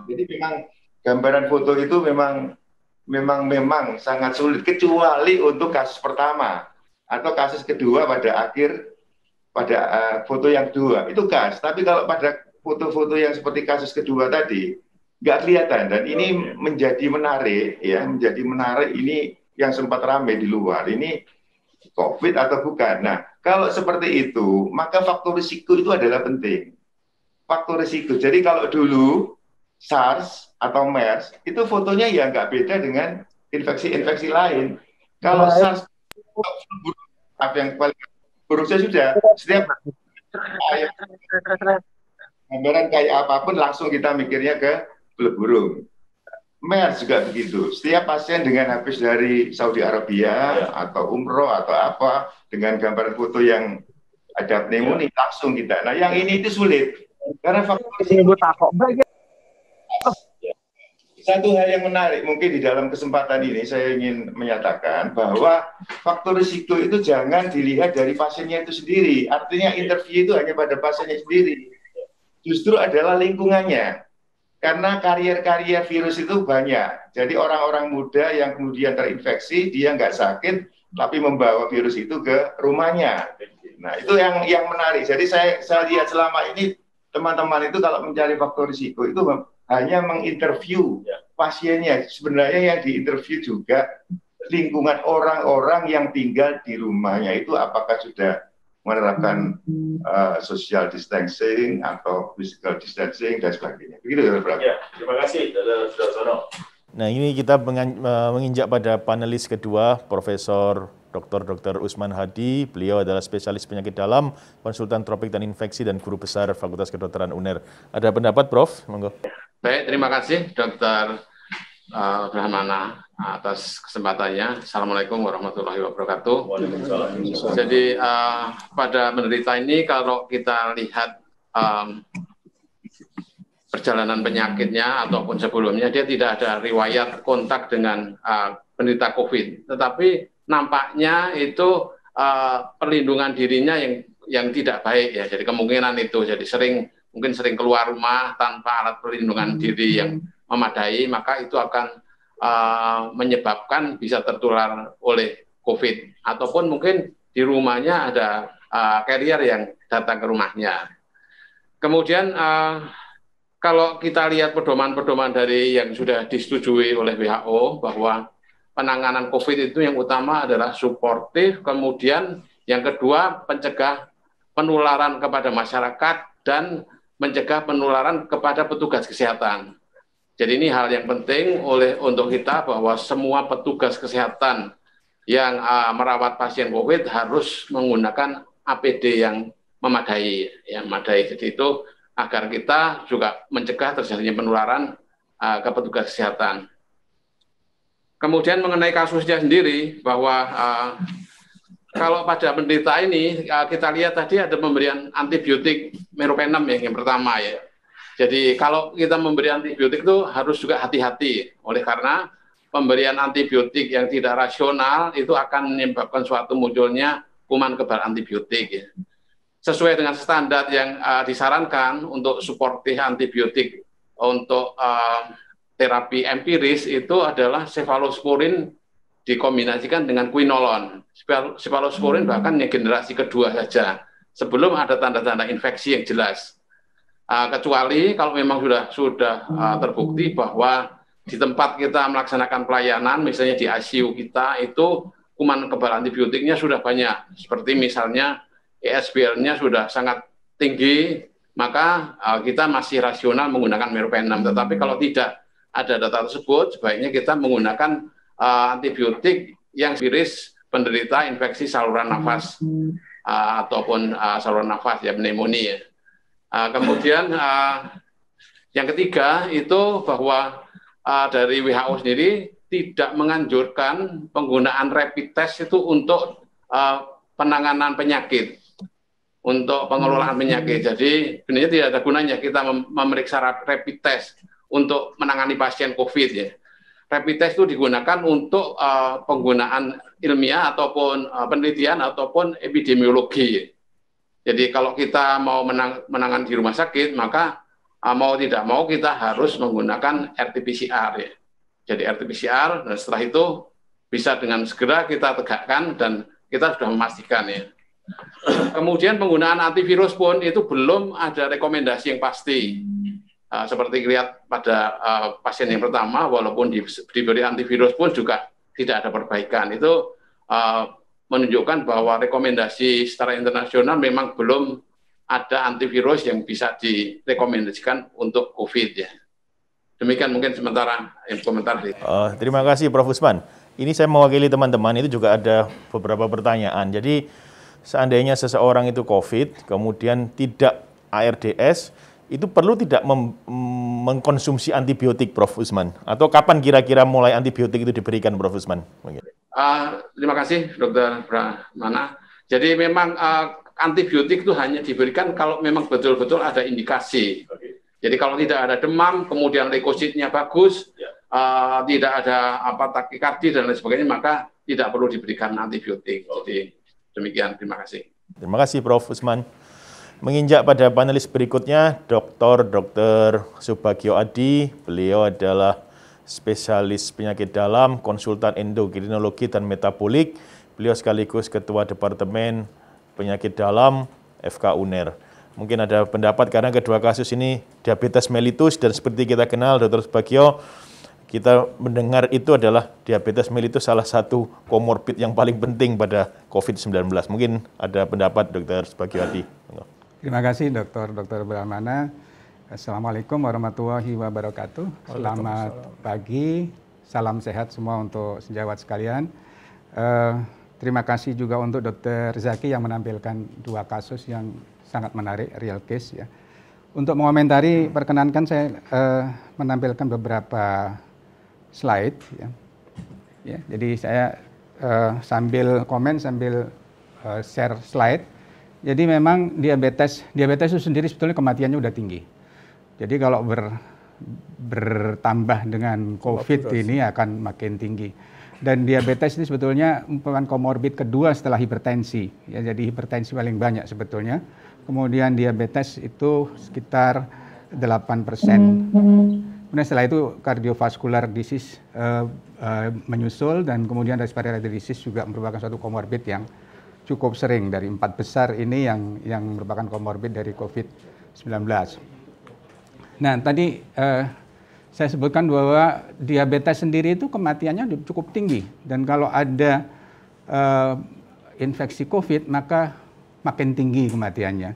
jadi memang gambaran foto itu memang sangat sulit, kecuali untuk kasus pertama atau kasus kedua pada foto yang kedua itu gas. Tapi kalau pada foto-foto yang seperti kasus kedua tadi nggak kelihatan, dan ini menjadi menarik ya, ini yang sempat ramai di luar, ini COVID atau bukan. Nah, kalau seperti itu maka faktor risiko itu adalah penting. Faktor risiko. Jadi kalau dulu SARS atau MERS itu fotonya ya nggak beda dengan infeksi-infeksi lain. Kalau SARS apa yang paling buruk sudah setiap gambaran kayak apapun langsung kita mikirnya ke flu burung. MERS juga begitu. Setiap pasien dengan habis dari Saudi Arabia atau umroh atau apa dengan gambaran foto yang ada pneumonia langsung kita. Nah, yang ini itu sulit karena faktor satu hal yang menarik mungkin di dalam kesempatan ini saya ingin menyatakan bahwa faktor risiko itu jangan dilihat dari pasiennya itu sendiri. Artinya interview itu hanya pada pasiennya sendiri. Justru adalah lingkungannya. Karena karier-karier virus itu banyak. Jadi orang-orang muda yang kemudian terinfeksi, dia nggak sakit, tapi membawa virus itu ke rumahnya. Nah, itu yang menarik. Jadi saya lihat selama ini teman-teman itu kalau mencari faktor risiko itu hanya menginterview pasiennya. Sebenarnya yang diinterview juga lingkungan orang-orang yang tinggal di rumahnya itu apakah sudah menerapkan social distancing atau physical distancing dan sebagainya. Begitu ya, Pak. Ya, terima kasih, Dr. Sono. Nah, ini kita menginjak pada panelis kedua, Profesor Dr. Usman Hadi. Beliau adalah spesialis penyakit dalam, konsultan tropik dan infeksi, dan guru besar Fakultas Kedokteran UNER. Ada pendapat, Prof? Monggo. Baik, terima kasih Dr. Brahmana atas kesempatannya. Assalamualaikum warahmatullahi wabarakatuh. Jadi pada penderita ini kalau kita lihat perjalanan penyakitnya ataupun sebelumnya, dia tidak ada riwayat kontak dengan penderita COVID. Tetapi nampaknya itu perlindungan dirinya yang tidak baik ya. Jadi kemungkinan itu jadi mungkin sering keluar rumah tanpa alat perlindungan diri yang memadai, maka itu akan menyebabkan bisa tertular oleh COVID. Ataupun mungkin di rumahnya ada carrier yang datang ke rumahnya. Kemudian kalau kita lihat pedoman-pedoman dari yang sudah disetujui oleh WHO bahwa penanganan COVID itu yang utama adalah suportif, kemudian yang kedua pencegah penularan kepada masyarakat dan mencegah penularan kepada petugas kesehatan. Jadi ini hal yang penting untuk kita bahwa semua petugas kesehatan yang merawat pasien COVID harus menggunakan APD yang memadai. Jadi itu agar kita juga mencegah terjadinya penularan ke petugas kesehatan. Kemudian mengenai kasusnya sendiri bahwa kalau pada penderita ini kita lihat tadi ada pemberian antibiotik meropenem yang pertama ya. Jadi kalau kita memberi antibiotik itu harus juga hati-hati, oleh karena pemberian antibiotik yang tidak rasional itu akan menyebabkan suatu munculnya kuman kebal antibiotik. Ya. Sesuai dengan standar yang disarankan untuk suportif antibiotik untuk terapi empiris itu adalah cefalosporin dikombinasikan dengan quinolone. Cefalosporin bahkan yang generasi kedua saja, sebelum ada tanda-tanda infeksi yang jelas. Kecuali kalau memang sudah terbukti bahwa di tempat kita melaksanakan pelayanan, misalnya di ICU kita, itu kuman kebal antibiotiknya sudah banyak. Seperti misalnya ESBL-nya sudah sangat tinggi, maka kita masih rasional menggunakan meropenem. Tetapi kalau tidak ada data tersebut, sebaiknya kita menggunakan antibiotik yang virus penderita infeksi saluran nafas ataupun saluran nafas ya, pneumonia. Kemudian yang ketiga itu bahwa dari WHO sendiri tidak menganjurkan penggunaan rapid test itu untuk penanganan penyakit, untuk pengelolaan penyakit. Jadi sebenarnya tidak ada gunanya kita memeriksa rapid test untuk menangani pasien COVID ya. Rapid test itu digunakan untuk penggunaan ilmiah ataupun penelitian ataupun epidemiologi. Jadi kalau kita mau menangani di rumah sakit, maka mau tidak mau kita harus menggunakan RT-PCR ya. Jadi RT-PCR, dan setelah itu bisa dengan segera kita tegakkan dan kita sudah memastikan ya. Kemudian penggunaan antivirus pun itu belum ada rekomendasi yang pasti. Seperti lihat pada pasien yang pertama, walaupun diberi antivirus pun juga tidak ada perbaikan. Itu menunjukkan bahwa rekomendasi secara internasional memang belum ada antivirus yang bisa direkomendasikan untuk COVID ya. Demikian mungkin sementara komentar. Terima kasih Prof. Usman. Ini saya mewakili teman-teman, itu juga ada beberapa pertanyaan. Jadi seandainya seseorang itu COVID, kemudian tidak ARDS, itu perlu tidak mengkonsumsi antibiotik, Prof. Usman? Atau kapan kira-kira mulai antibiotik itu diberikan, Prof. Usman? Terima kasih, Dr. Brahmana. Jadi memang antibiotik itu hanya diberikan kalau memang betul-betul ada indikasi. Jadi kalau tidak ada demam, kemudian leukositnya bagus, tidak ada takikardi dan lain sebagainya, maka tidak perlu diberikan antibiotik. Jadi demikian, terima kasih. Terima kasih, Prof. Usman. Menginjak pada panelis berikutnya, Dr. Subagio Adi. Beliau adalah spesialis penyakit dalam, konsultan endokrinologi dan metabolik. Beliau sekaligus Ketua Departemen Penyakit Dalam FK UNER. Mungkin ada pendapat karena kedua kasus ini diabetes mellitus, dan seperti kita kenal, Dr. Subagio, kita mendengar itu adalah diabetes mellitus salah satu komorbid yang paling penting pada COVID-19. Mungkin ada pendapat Dr. Subagio Adi. Terima kasih Dr. Brahmana. Assalamualaikum warahmatullahi wabarakatuh. Selamat pagi, salam sehat semua untuk sejawat sekalian. Terima kasih juga untuk Dr. Zaki yang menampilkan dua kasus yang sangat menarik, real case ya. Untuk mengomentari, perkenankan saya menampilkan beberapa slide ya. Ya, jadi saya sambil komen sambil share slide. Jadi memang diabetes itu sendiri sebetulnya kematiannya udah tinggi. Jadi kalau bertambah dengan COVID ini akan makin tinggi. Dan diabetes ini sebetulnya merupakan komorbid kedua setelah hipertensi. Ya, jadi hipertensi paling banyak sebetulnya. Kemudian diabetes itu sekitar 8%. Kemudian setelah itu cardiovascular disease menyusul, dan kemudian respiratory disease juga merupakan suatu komorbid yang cukup sering. Dari 4 besar ini yang merupakan komorbid dari COVID-19. Nah, tadi saya sebutkan bahwa diabetes sendiri itu kematiannya cukup tinggi, dan kalau ada infeksi COVID maka makin tinggi kematiannya.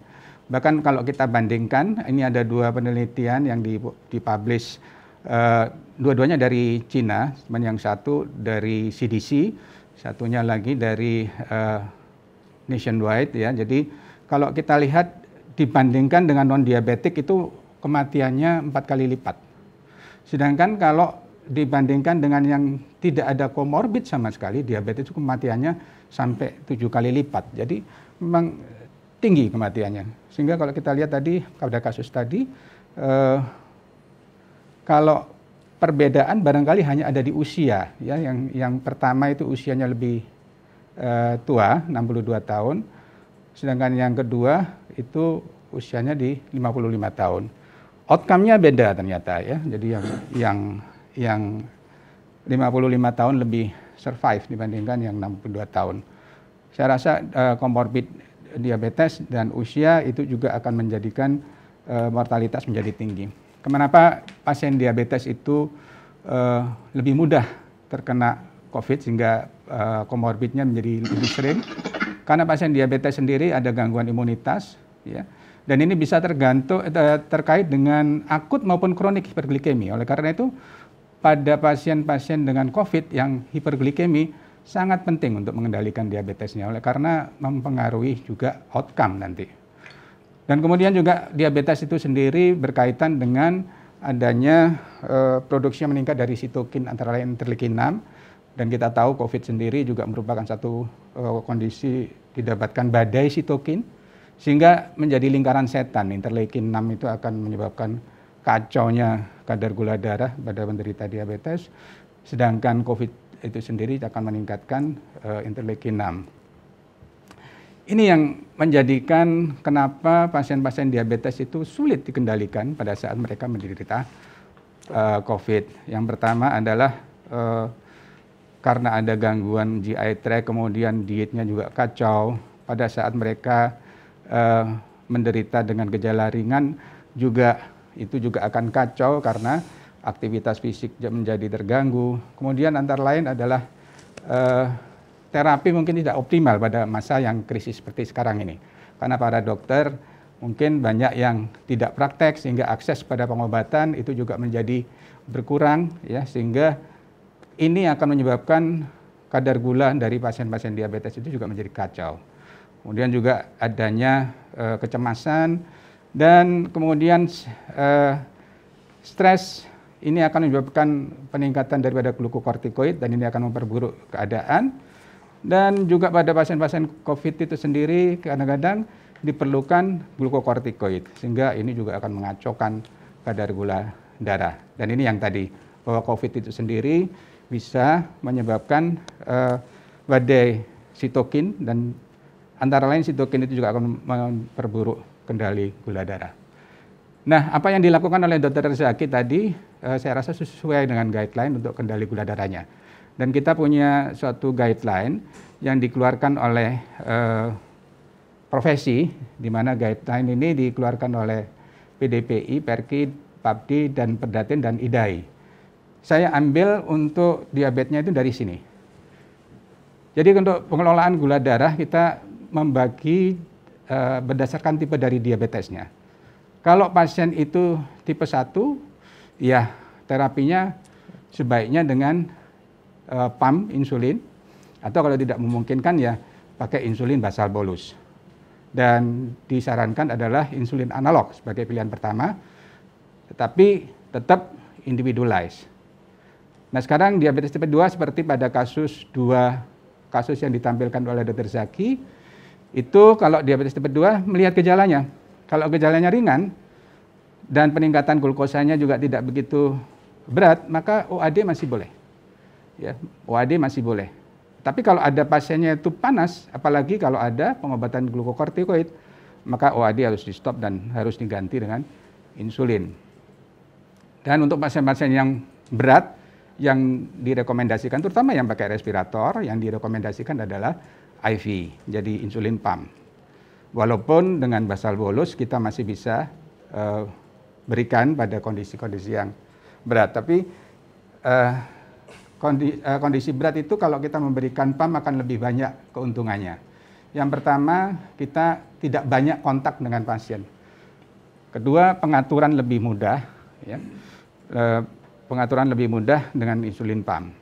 Bahkan kalau kita bandingkan, ini ada dua penelitian yang dipublish, dua-duanya dari Cina, yang satu dari CDC, satunya lagi dari nationwide ya. Jadi kalau kita lihat dibandingkan dengan non-diabetik itu kematiannya 4 kali lipat. Sedangkan kalau dibandingkan dengan yang tidak ada komorbid sama sekali, diabetes itu kematiannya sampai 7 kali lipat. Jadi memang tinggi kematiannya. Sehingga kalau kita lihat tadi pada kasus tadi, kalau perbedaan barangkali hanya ada di usia ya. Yang pertama itu usianya lebih tua, 62 tahun. Sedangkan yang kedua itu usianya di 55 tahun. Outcome-nya beda ternyata ya. Jadi yang 55 tahun lebih survive dibandingkan yang 62 tahun. Saya rasa komorbid diabetes dan usia itu juga akan menjadikan mortalitas menjadi tinggi. Kenapa pasien diabetes itu lebih mudah terkena COVID sehingga komorbidnya menjadi lebih sering? Karena pasien diabetes sendiri ada gangguan imunitas, ya. Dan ini bisa terkait dengan akut maupun kronik hiperglikemi. Oleh karena itu, pada pasien-pasien dengan COVID yang hiperglikemi sangat penting untuk mengendalikan diabetesnya, oleh karena mempengaruhi juga outcome nanti. Dan kemudian juga diabetes itu sendiri berkaitan dengan adanya produksi yang meningkat dari sitokin antara lain interleukin 6, dan kita tahu COVID sendiri juga merupakan satu kondisi didapatkan badai sitokin, sehingga menjadi lingkaran setan. Interleukin 6 itu akan menyebabkan kacaunya kadar gula darah pada penderita diabetes, sedangkan COVID itu sendiri akan meningkatkan interleukin 6. Ini yang menjadikan kenapa pasien-pasien diabetes itu sulit dikendalikan pada saat mereka menderita COVID. Yang pertama adalah karena ada gangguan GI tract, kemudian dietnya juga kacau. Pada saat mereka menderita dengan gejala ringan itu juga akan kacau karena aktivitas fisik menjadi terganggu. Kemudian antara lain adalah terapi mungkin tidak optimal pada masa yang krisis seperti sekarang ini. Karena para dokter mungkin banyak yang tidak praktek sehingga akses pada pengobatan itu juga menjadi berkurang ya, sehingga ini akan menyebabkan kadar gula dari pasien-pasien diabetes itu juga menjadi kacau. Kemudian juga adanya kecemasan dan kemudian stres ini akan menyebabkan peningkatan daripada glukokortikoid dan ini akan memperburuk keadaan. Dan juga pada pasien-pasien COVID itu sendiri kadang-kadang diperlukan glukokortikoid sehingga ini juga akan mengacaukan kadar gula darah. Dan ini yang tadi bahwa COVID itu sendiri bisa menyebabkan badai sitokin dan antara lain sitokin itu juga akan memperburuk kendali gula darah. Nah, apa yang dilakukan oleh Dr. Zaki tadi saya rasa sesuai dengan guideline untuk kendali gula darahnya. Dan kita punya suatu guideline yang dikeluarkan oleh profesi, di mana guideline ini dikeluarkan oleh PDPI, Perki, PAPDI, dan Perdatin, dan IDAI. Saya ambil untuk diabetesnya itu dari sini. Jadi untuk pengelolaan gula darah kita membagi berdasarkan tipe dari diabetesnya. Kalau pasien itu tipe 1, ya terapinya sebaiknya dengan pump insulin, atau kalau tidak memungkinkan ya pakai insulin basal bolus. Dan disarankan adalah insulin analog sebagai pilihan pertama, tetapi tetap individualized. Nah sekarang diabetes tipe 2 seperti pada kasus yang ditampilkan oleh Dr. Zaki, itu kalau diabetes tipe 2 melihat gejalanya. Kalau gejalanya ringan dan peningkatan glukosanya juga tidak begitu berat, maka OAD masih boleh. Ya, OAD masih boleh. Tapi kalau ada pasiennya itu panas, apalagi kalau ada pengobatan glukokortikoid, maka OAD harus di stop dan harus diganti dengan insulin. Dan untuk pasien-pasien yang berat, yang direkomendasikan, terutama yang pakai respirator, yang direkomendasikan adalah IV, jadi insulin pump. Walaupun dengan basal bolus kita masih bisa berikan pada kondisi-kondisi yang berat, tapi kondisi berat itu kalau kita memberikan pump akan lebih banyak keuntungannya. Yang pertama, kita tidak banyak kontak dengan pasien. Kedua, pengaturan lebih mudah, ya. Pengaturan lebih mudah dengan insulin pump.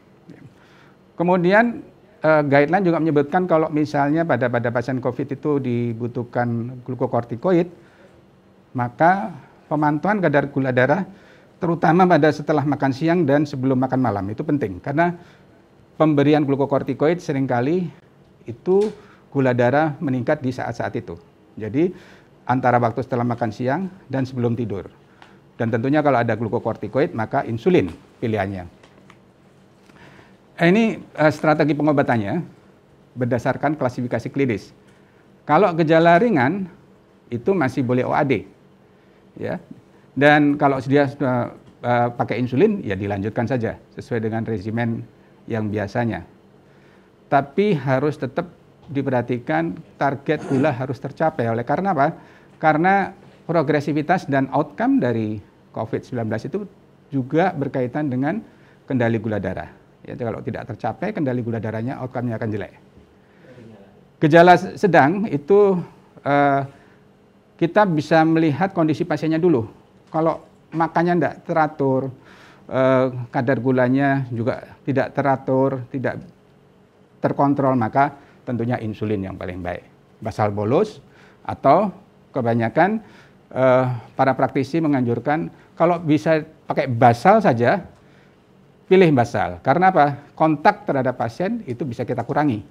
Kemudian guideline juga menyebutkan kalau misalnya pada pasien COVID itu dibutuhkan glukokortikoid, maka pemantauan kadar gula darah terutama pada setelah makan siang dan sebelum makan malam itu penting karena pemberian glukokortikoid seringkali itu gula darah meningkat di saat-saat itu. Jadi antara waktu setelah makan siang dan sebelum tidur. Dan tentunya kalau ada glukokortikoid maka insulin pilihannya. Ini strategi pengobatannya berdasarkan klasifikasi klinis. Kalau gejala ringan itu masih boleh OAD. Ya. Dan kalau dia sudah pakai insulin, ya dilanjutkan saja sesuai dengan regimen yang biasanya. Tapi harus tetap diperhatikan target gula harus tercapai. Oleh karena apa? Karena progresivitas dan outcome dari COVID-19 itu juga berkaitan dengan kendali gula darah. Ya, kalau tidak tercapai kendali gula darahnya, outcome-nya akan jelek. Gejala sedang itu kita bisa melihat kondisi pasiennya dulu. Kalau makannya tidak teratur, kadar gulanya juga tidak teratur, tidak terkontrol, maka tentunya insulin yang paling baik. Basal bolus atau kebanyakan para praktisi menganjurkan kalau bisa pakai basal saja, pilih basal. Karena apa? Kontak terhadap pasien itu bisa kita kurangi.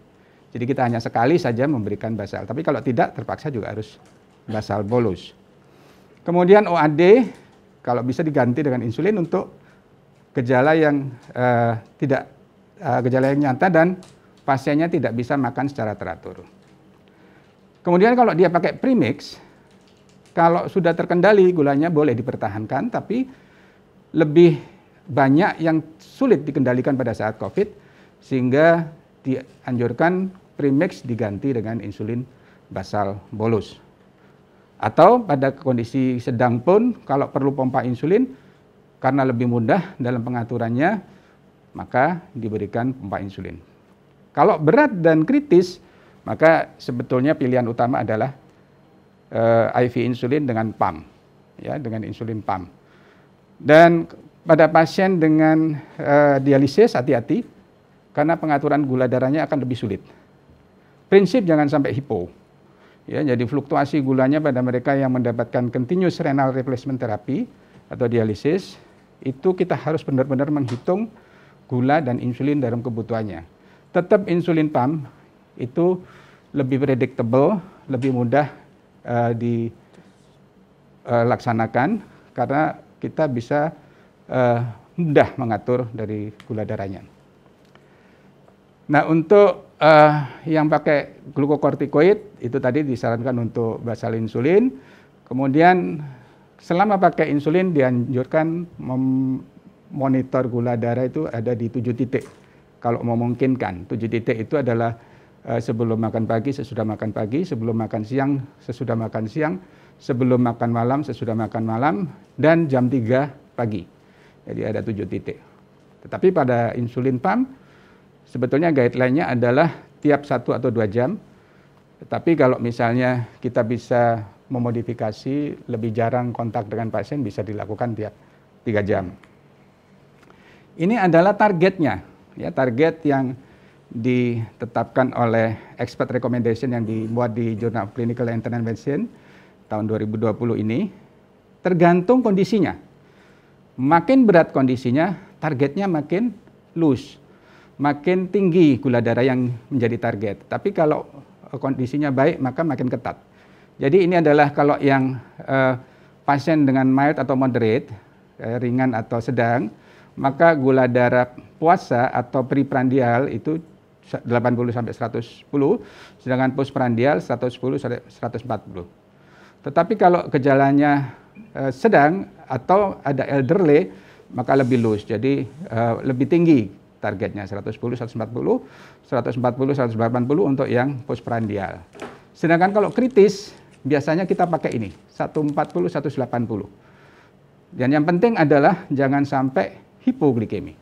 Jadi kita hanya sekali saja memberikan basal. Tapi kalau tidak, terpaksa juga harus basal bolus. Kemudian OAD kalau bisa diganti dengan insulin untuk gejala yang gejala yang nyata dan pasiennya tidak bisa makan secara teratur. Kemudian kalau dia pakai premix, kalau sudah terkendali gulanya boleh dipertahankan, tapi lebih banyak yang sulit dikendalikan pada saat COVID, sehingga dianjurkan premix diganti dengan insulin basal bolus. Atau pada kondisi sedang pun kalau perlu pompa insulin, karena lebih mudah dalam pengaturannya, maka diberikan pompa insulin. Kalau berat dan kritis, maka sebetulnya pilihan utama adalah IV insulin dengan pump, ya, dengan insulin pump. Dan pada pasien dengan dialisis hati-hati, karena pengaturan gula darahnya akan lebih sulit. Prinsip jangan sampai hipo. Ya, jadi fluktuasi gulanya pada mereka yang mendapatkan continuous renal replacement therapy atau dialisis, itu kita harus benar-benar menghitung gula dan insulin dalam kebutuhannya. Tetap insulin pump itu lebih predictable, lebih mudah dilaksanakan karena kita bisa mudah mengatur dari gula darahnya. Nah, untuk yang pakai glukokortikoid itu tadi disarankan untuk basal insulin. Kemudian selama pakai insulin dianjurkan memonitor gula darah itu ada di 7 titik. Kalau memungkinkan, 7 titik itu adalah sebelum makan pagi, sesudah makan pagi, sebelum makan siang, sesudah makan siang, sebelum makan malam, sesudah makan malam, dan jam 3 pagi. Jadi ada 7 titik. Tetapi pada insulin pump, sebetulnya guideline-nya adalah tiap 1 atau 2 jam. Tetapi kalau misalnya kita bisa memodifikasi, lebih jarang kontak dengan pasien, bisa dilakukan tiap 3 jam. Ini adalah targetnya. Ya, target yang ditetapkan oleh expert recommendation yang dibuat di Journal of Clinical Internal Medicine tahun 2020 ini, tergantung kondisinya. Makin berat kondisinya, targetnya makin loose, makin tinggi gula darah yang menjadi target. Tapi kalau kondisinya baik, maka makin ketat. Jadi ini adalah kalau yang pasien dengan mild atau moderate, ringan atau sedang, maka gula darah puasa atau preprandial itu 80 sampai 110, sedangkan postprandial 110 sampai 140. Tetapi kalau gejalanya sedang atau ada elderly, maka lebih loose, jadi lebih tinggi targetnya 110, 140, 140, 180 untuk yang postprandial. Sedangkan kalau kritis, biasanya kita pakai ini, 140, 180. Dan yang penting adalah jangan sampai hipoglikemi.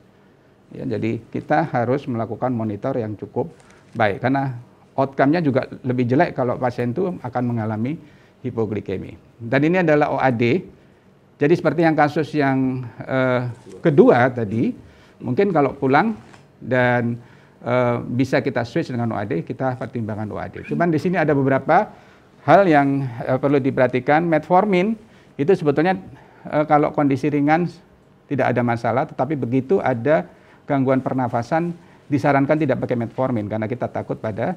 Ya, jadi kita harus melakukan monitor yang cukup baik, karena outcome-nya juga lebih jelek kalau pasien itu akan mengalami hipoglikemi. Dan ini adalah OAD. Jadi seperti yang kasus yang kedua tadi, mungkin kalau pulang dan bisa kita switch dengan OAD, kita pertimbangkan OAD. Cuman di sini ada beberapa hal yang perlu diperhatikan. Metformin itu sebetulnya kalau kondisi ringan tidak ada masalah, tetapi begitu ada gangguan pernafasan disarankan tidak pakai metformin karena kita takut pada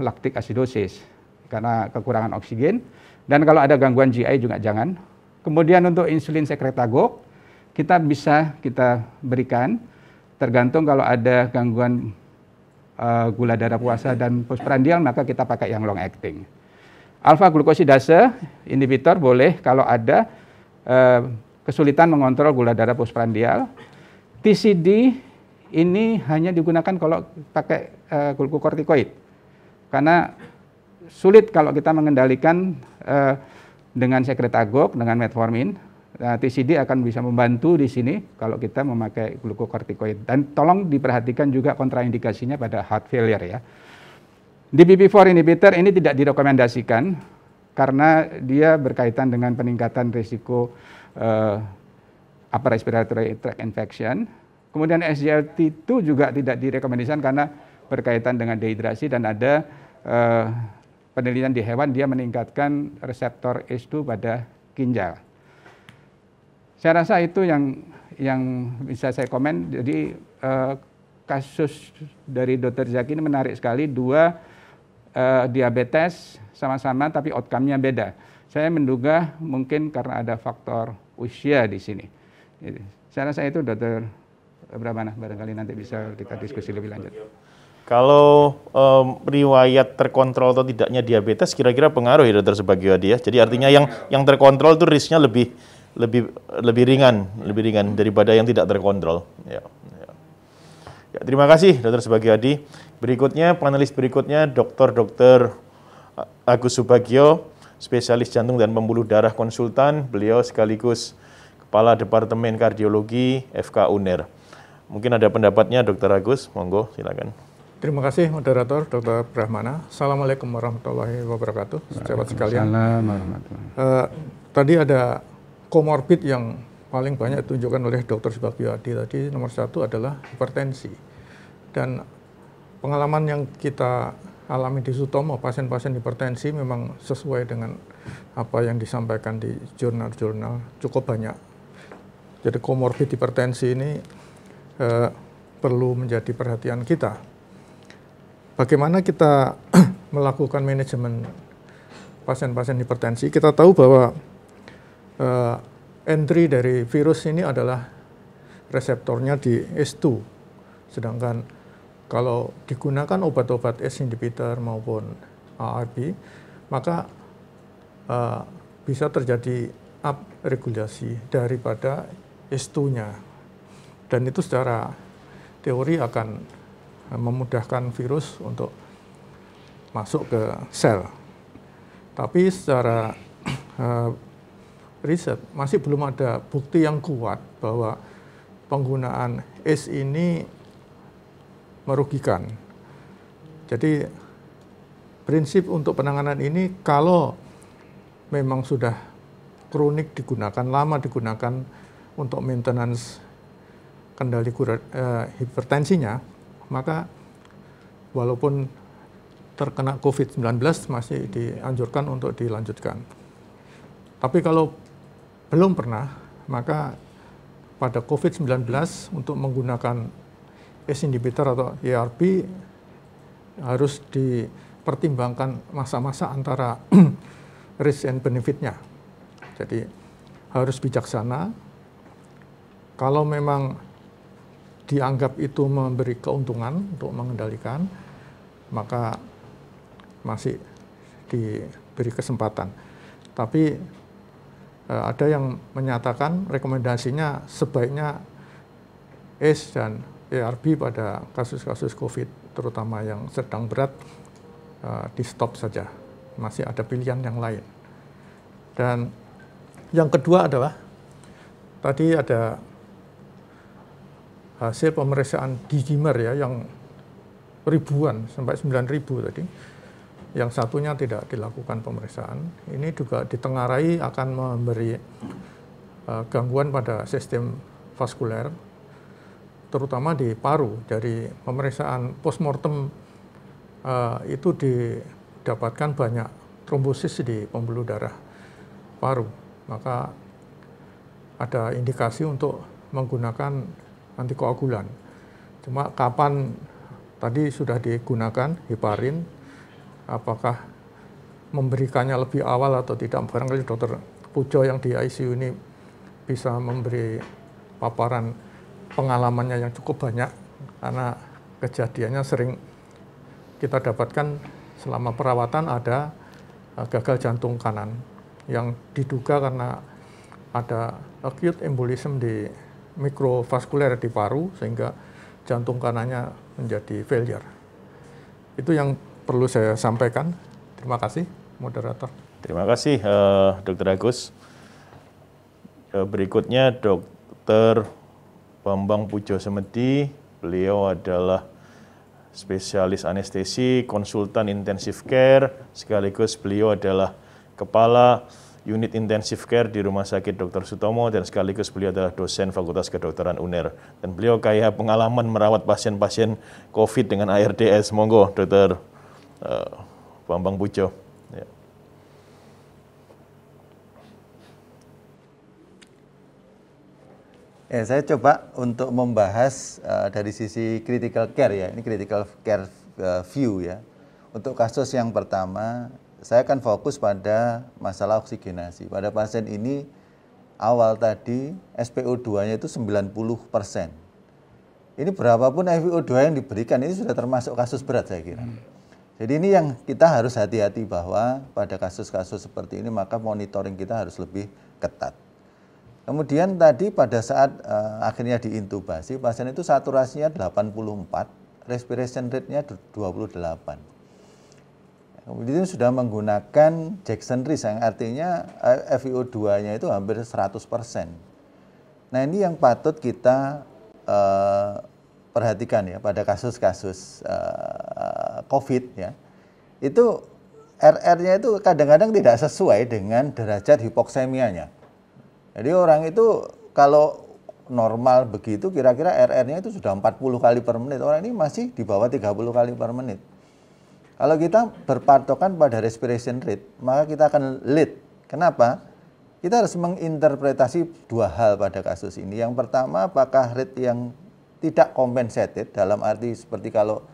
lactic acidosis karena kekurangan oksigen. Dan kalau ada gangguan GI juga jangan. Kemudian untuk insulin sekretagogue kita berikan tergantung kalau ada gangguan gula darah puasa dan postprandial, maka kita pakai yang long acting. Alpha glukosidase inhibitor boleh kalau ada kesulitan mengontrol gula darah postprandial. TCD ini hanya digunakan kalau pakai glukokortikoid, karena sulit kalau kita mengendalikan dengan sekretagogue, dengan metformin. TCD akan bisa membantu di sini kalau kita memakai glukokortikoid. Dan tolong diperhatikan juga kontraindikasinya pada heart failure ya. DPP-4 inhibitor ini tidak direkomendasikan karena dia berkaitan dengan peningkatan risiko upper respiratory tract infection. Kemudian SGLT2 juga tidak direkomendasikan karena berkaitan dengan dehidrasi dan ada penelitian di hewan dia meningkatkan reseptor ACE2 pada ginjal. Saya rasa itu yang bisa saya komen. Jadi kasus dari Dr. Zaki ini menarik sekali, 2 diabetes sama-sama tapi outcome-nya beda. Saya menduga mungkin karena ada faktor usia di sini. Jadi, saya rasa itu Dr. Brahmana, barangkali nanti bisa kita diskusi lebih lanjut. Kalau riwayat terkontrol atau tidaknya diabetes kira-kira pengaruh ya Dr. Subagio ya. Jadi artinya yang terkontrol itu risknya lebih ringan daripada yang tidak terkontrol. Ya, terima kasih Dr. Subagio Adi. Berikutnya panelis berikutnya Dr. Agus Subagio, spesialis jantung dan pembuluh darah konsultan. Beliau sekaligus Kepala Departemen Kardiologi FK UNER. Mungkin ada pendapatnya Dr. Agus, monggo silakan. Terima kasih moderator Dr. Brahmana. Assalamualaikum warahmatullahi wabarakatuh. Sahabat sekalian. Tadi ada komorbid yang paling banyak ditunjukkan oleh Dr. Subagio Adi tadi. Nomor 1 adalah hipertensi. Dan pengalaman yang kita alami di Sutomo, pasien-pasien hipertensi memang sesuai dengan apa yang disampaikan di jurnal-jurnal, cukup banyak. Jadi komorbid hipertensi ini perlu menjadi perhatian kita. Bagaimana kita melakukan manajemen pasien-pasien hipertensi? Kita tahu bahwa entry dari virus ini adalah reseptornya di S2. Sedangkan kalau digunakan obat-obat ACE inhibitor maupun ARB, maka bisa terjadi upregulasi daripada S2-nya. Dan itu secara teori akan memudahkan virus untuk masuk ke sel. Tapi secara riset masih belum ada bukti yang kuat bahwa penggunaan ACE ini merugikan. Jadi prinsip untuk penanganan ini kalau memang sudah kronik digunakan, lama digunakan untuk maintenance kendali hipertensinya, maka walaupun terkena COVID-19 masih dianjurkan untuk dilanjutkan. Tapi kalau belum pernah, maka pada COVID-19 untuk menggunakan ACE inhibitor atau ARB harus dipertimbangkan masa-masa antara risk and benefit-nya. Jadi harus bijaksana. Kalau memang dianggap itu memberi keuntungan untuk mengendalikan, maka masih diberi kesempatan. Tapi ada yang menyatakan rekomendasinya sebaiknya ACE dan ARB pada kasus-kasus COVID, terutama yang sedang berat, di stop saja. Masih ada pilihan yang lain. Dan yang kedua adalah, tadi ada hasil pemeriksaan dimer ya yang ribuan sampai 9.000 tadi, yang satunya tidak dilakukan pemeriksaan. Ini juga ditengarai akan memberi gangguan pada sistem vaskuler, terutama di paru. Dari pemeriksaan postmortem itu didapatkan banyak trombosis di pembuluh darah paru. Maka ada indikasi untuk menggunakan antikoagulan. Cuma kapan tadi sudah digunakan heparin, apakah memberikannya lebih awal atau tidak, barangkali Dr. Pujo yang di ICU ini bisa memberi paparan pengalamannya yang cukup banyak, karena kejadiannya sering kita dapatkan selama perawatan ada gagal jantung kanan yang diduga karena ada acute embolism di mikrovaskuler di paru sehingga jantung kanannya menjadi failure. Itu yang perlu saya sampaikan. Terima kasih, moderator. Terima kasih, Dr. Agus. Berikutnya Dr. Bambang Pujo Semedi. Beliau adalah spesialis anestesi, konsultan intensive care, sekaligus beliau adalah Kepala Unit Intensive Care di Rumah Sakit Dr. Sutomo, dan sekaligus beliau adalah dosen Fakultas Kedokteran UNER. Dan beliau kaya pengalaman merawat pasien-pasien COVID dengan ARDS. Monggo, Dr. Bambang Pujo. Ya. Saya coba untuk membahas dari sisi critical care ya. Ini critical care view ya. Untuk kasus yang pertama, saya akan fokus pada masalah oksigenasi. Pada pasien ini awal tadi SpO2-nya itu 90%. ini berapapun FiO2 yang diberikan ini sudah termasuk kasus berat saya kira. Jadi ini yang kita harus hati-hati bahwa pada kasus-kasus seperti ini maka monitoring kita harus lebih ketat. Kemudian tadi pada saat akhirnya diintubasi, pasien itu saturasinya 84, respiration rate-nya 28. Kemudian sudah menggunakan Jackson Risk yang artinya FiO2-nya itu hampir 100%. Nah ini yang patut kita perhatikan ya pada kasus-kasus COVID ya. Itu RR-nya itu kadang-kadang tidak sesuai dengan derajat hipoksemianya. Jadi orang itu kalau normal begitu kira-kira RR-nya itu sudah 40 kali per menit. Orang ini masih di bawah 30 kali per menit. Kalau kita berpatokan pada respiration rate, maka kita akan lead. Kenapa? Kita harus menginterpretasi dua hal pada kasus ini. Yang pertama, apakah rate yang tidak compensated, dalam arti seperti kalau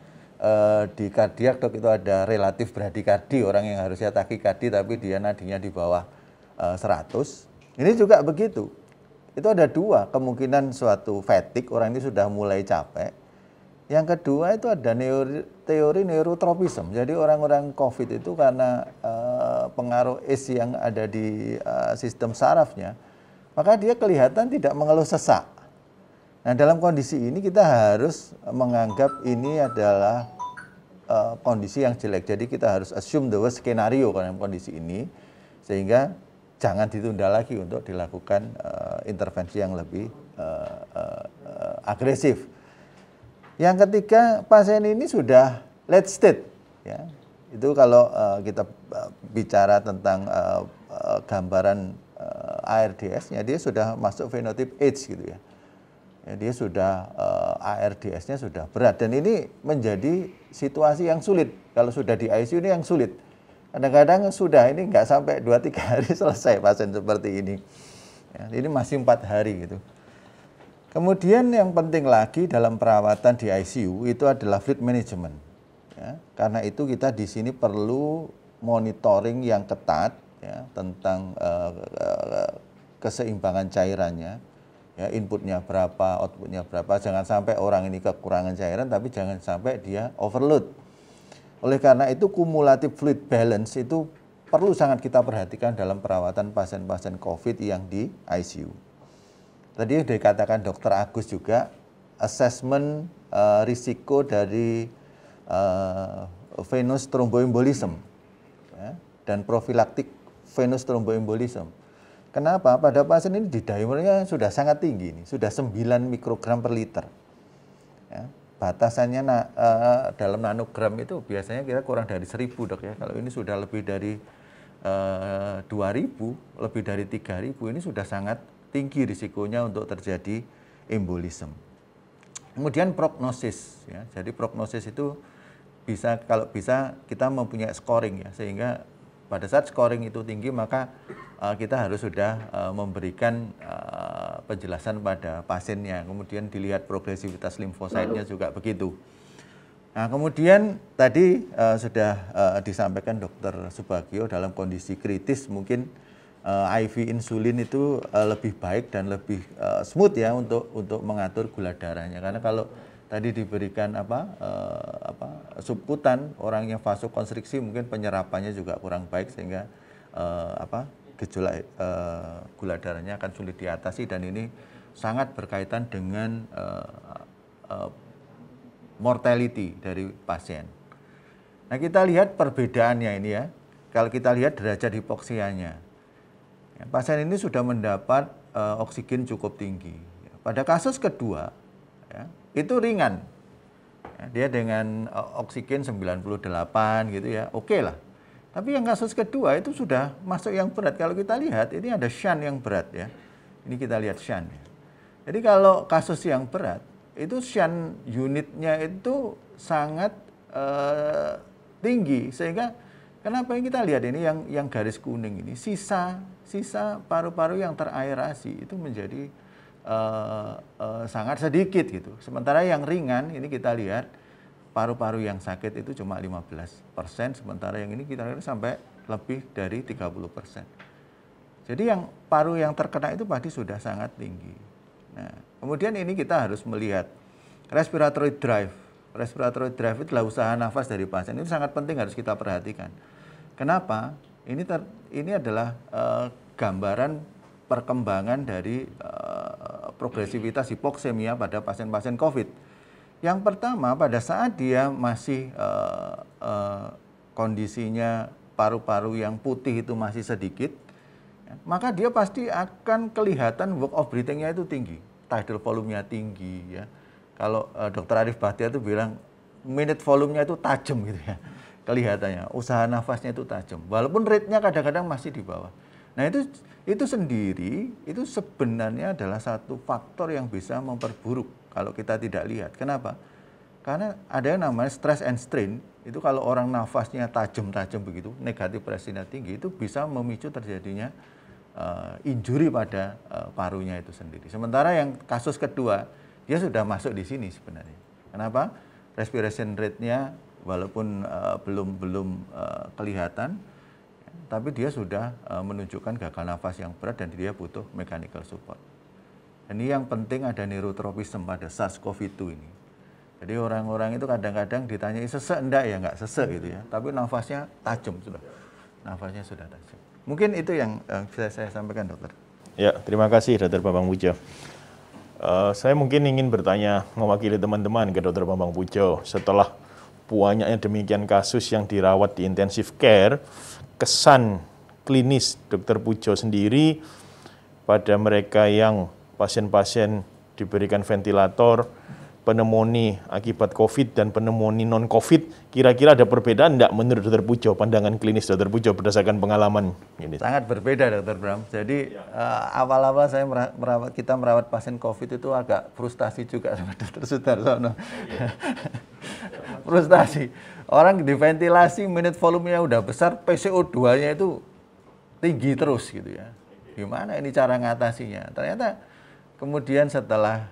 di kardiak dok itu ada relatif bradikardi, orang yang harusnya takikardi tapi dia nadinya di bawah 100. Ini juga begitu. Itu ada dua, kemungkinan suatu fatigue, orang ini sudah mulai capek. Yang kedua itu ada teori neurotropism. Jadi orang-orang COVID itu karena pengaruh ACE yang ada di sistem sarafnya, maka dia kelihatan tidak mengeluh sesak. Nah dalam kondisi ini kita harus menganggap ini adalah kondisi yang jelek. Jadi kita harus assume the worst scenario dalam kondisi ini, sehingga jangan ditunda lagi untuk dilakukan intervensi yang lebih agresif. Yang ketiga, pasien ini sudah late stage. Ya. Itu kalau kita bicara tentang gambaran ARDS-nya, dia sudah masuk fenotip age gitu ya. Ya dia sudah ARDS-nya sudah berat dan ini menjadi situasi yang sulit. Kalau sudah di ICU ini yang sulit. Kadang-kadang sudah ini nggak sampai 2-3 hari selesai pasien seperti ini. Ya, ini masih 4 hari gitu. Kemudian yang penting lagi dalam perawatan di ICU itu adalah fluid management. Ya, karena itu kita di sini perlu monitoring yang ketat ya, tentang keseimbangan cairannya. Ya, inputnya berapa, outputnya berapa. Jangan sampai orang ini kekurangan cairan, tapi jangan sampai dia overload. Oleh karena itu cumulative fluid balance itu perlu sangat kita perhatikan dalam perawatan pasien-pasien COVID yang di ICU. Tadi dikatakan Dr. Agus juga, assessment risiko dari venous thromboembolism ya, dan profilaktik venous thromboembolism. Kenapa? Pada pasien ini D-dimernya sudah sangat tinggi, nih, sudah 9 mikrogram per liter. Ya. Batasannya dalam nanogram itu biasanya kira kurang dari 1000 dok ya. Kalau ini sudah lebih dari 2000, lebih dari 3000 ini sudah sangat tinggi risikonya untuk terjadi embolisme. Kemudian prognosis ya. Jadi prognosis itu bisa kalau bisa kita mempunyai scoring ya sehingga pada saat scoring itu tinggi maka kita harus sudah memberikan penjelasan pada pasiennya. Kemudian dilihat progresivitas limfositnya juga begitu. Nah, kemudian tadi sudah disampaikan Dr. Subagio dalam kondisi kritis mungkin IV insulin itu lebih baik dan lebih smooth ya untuk mengatur gula darahnya. Karena kalau tadi diberikan subkutan orang yang vasokonstriksi mungkin penyerapannya juga kurang baik sehingga gejolak gula darahnya akan sulit diatasi dan ini sangat berkaitan dengan mortality dari pasien. Nah kita lihat perbedaannya ini ya. Kalau kita lihat derajat hipoksianya, ya, pasien ini sudah mendapat oksigen cukup tinggi. Pada kasus kedua, ya, itu ringan. Ya, dia dengan oksigen 98 gitu ya, oke lah. Tapi yang kasus kedua itu sudah masuk yang berat. Kalau kita lihat ini ada shunt yang berat ya. Ini kita lihat shunt. Ya. Jadi kalau kasus yang berat itu shunt unitnya itu sangat tinggi sehingga kenapa yang kita lihat ini yang garis kuning ini sisa paru-paru yang teraerasi itu menjadi sangat sedikit gitu. Sementara yang ringan ini kita lihat paru-paru yang sakit itu cuma 15%, sementara yang ini kita lihat sampai lebih dari 30%. Jadi yang paru yang terkena itu pasti sudah sangat tinggi. Nah, kemudian ini kita harus melihat respiratory drive. Respiratory drive itu adalah usaha nafas dari pasien. Itu sangat penting, harus kita perhatikan. Kenapa? Ini adalah gambaran perkembangan dari progresivitas hipoksemia pada pasien-pasien COVID. Yang pertama, pada saat dia masih kondisinya paru-paru yang putih itu masih sedikit, maka dia pasti akan kelihatan work of breathing-nya itu tinggi, tidal volume-nya tinggi, ya. Kalau Dr. Arif Bahtiar itu bilang minute volume-nya itu tajam gitu ya, kelihatannya, usaha nafasnya itu tajam, walaupun rate-nya kadang-kadang masih di bawah. Nah itu sendiri, itu sebenarnya adalah satu faktor yang bisa memperburuk kalau kita tidak lihat. Kenapa? Karena ada yang namanya stress and strain, itu kalau orang nafasnya tajam-tajam begitu, negatif pressure-nya tinggi, itu bisa memicu terjadinya injury pada parunya itu sendiri. Sementara yang kasus kedua, dia sudah masuk di sini sebenarnya. Kenapa? Respiration rate-nya walaupun belum kelihatan, tapi dia sudah menunjukkan gagal nafas yang berat dan dia butuh mechanical support. Ini yang penting ada neurotropism pada SARS-CoV-2 ini. Jadi orang-orang itu kadang-kadang ditanyai sesek enggak, ya enggak sesek gitu ya, tapi nafasnya tajam sudah. Nafasnya sudah tajam. Mungkin itu yang bisa saya sampaikan, dokter. Ya, terima kasih Dr. Bambang Pujo. Saya mungkin ingin bertanya mewakili teman-teman ke Dr. Bambang Pujo. Setelah banyaknya demikian kasus yang dirawat di intensive care, kesan klinis Dr. Pujo sendiri pada mereka yang pasien-pasien diberikan ventilator, pneumonia akibat COVID dan pneumonia non-COVID, kira-kira ada perbedaan enggak menurut Dr. Pujo, pandangan klinis Dr. Pujo berdasarkan pengalaman ini? Sangat berbeda, Dr. Bram. Jadi awal-awal saya kita merawat pasien COVID itu agak frustasi juga sama Dr. Sudarsono. Frustasi. Orang diventilasi, minute volumenya udah besar, PCO2-nya itu tinggi terus gitu ya. Gimana ini cara ngatasinya? Ternyata kemudian setelah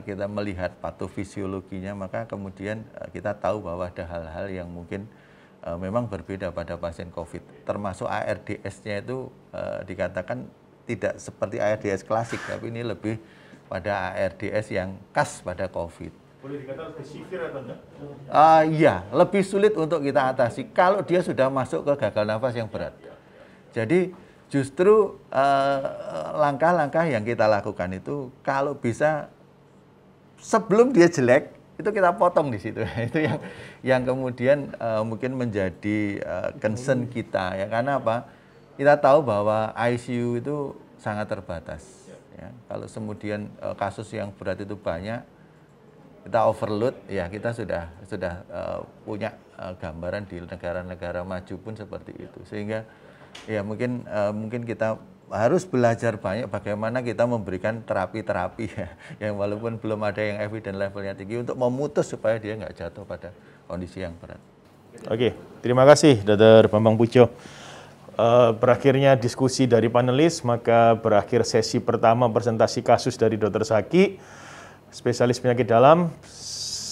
kita melihat patofisiologinya, maka kemudian kita tahu bahwa ada hal-hal yang mungkin memang berbeda pada pasien COVID. Termasuk ARDS-nya itu dikatakan tidak seperti ARDS klasik, tapi ini lebih pada ARDS yang khas pada COVID. Boleh dikatakan lebih severe atau enggak? Iya, lebih sulit untuk kita atasi kalau dia sudah masuk ke gagal nafas yang berat. Jadi justru langkah-langkah yang kita lakukan itu kalau bisa sebelum dia jelek itu kita potong di situ. Itu yang kemudian mungkin menjadi concern kita ya. Karena apa? Kita tahu bahwa ICU itu sangat terbatas. Ya. Kalau kemudian kasus yang berat itu banyak, kita overload, ya kita sudah punya gambaran di negara-negara maju pun seperti itu. Sehingga ya mungkin kita harus belajar banyak bagaimana kita memberikan terapi-terapi ya, yang walaupun belum ada yang evidence levelnya tinggi untuk memutus supaya dia nggak jatuh pada kondisi yang berat. Oke, terima kasih Dr. Bambang Pujo. Berakhirnya diskusi dari panelis, maka berakhir sesi pertama presentasi kasus dari Dr. Zaki, spesialis penyakit dalam.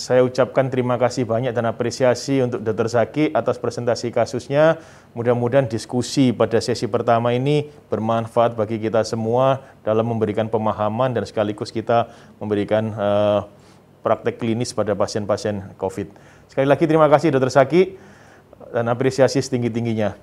Saya ucapkan terima kasih banyak dan apresiasi untuk Dr. Zaki atas presentasi kasusnya. Mudah-mudahan diskusi pada sesi pertama ini bermanfaat bagi kita semua dalam memberikan pemahaman dan sekaligus kita memberikan praktek klinis pada pasien-pasien COVID. Sekali lagi terima kasih Dr. Zaki dan apresiasi setinggi-tingginya.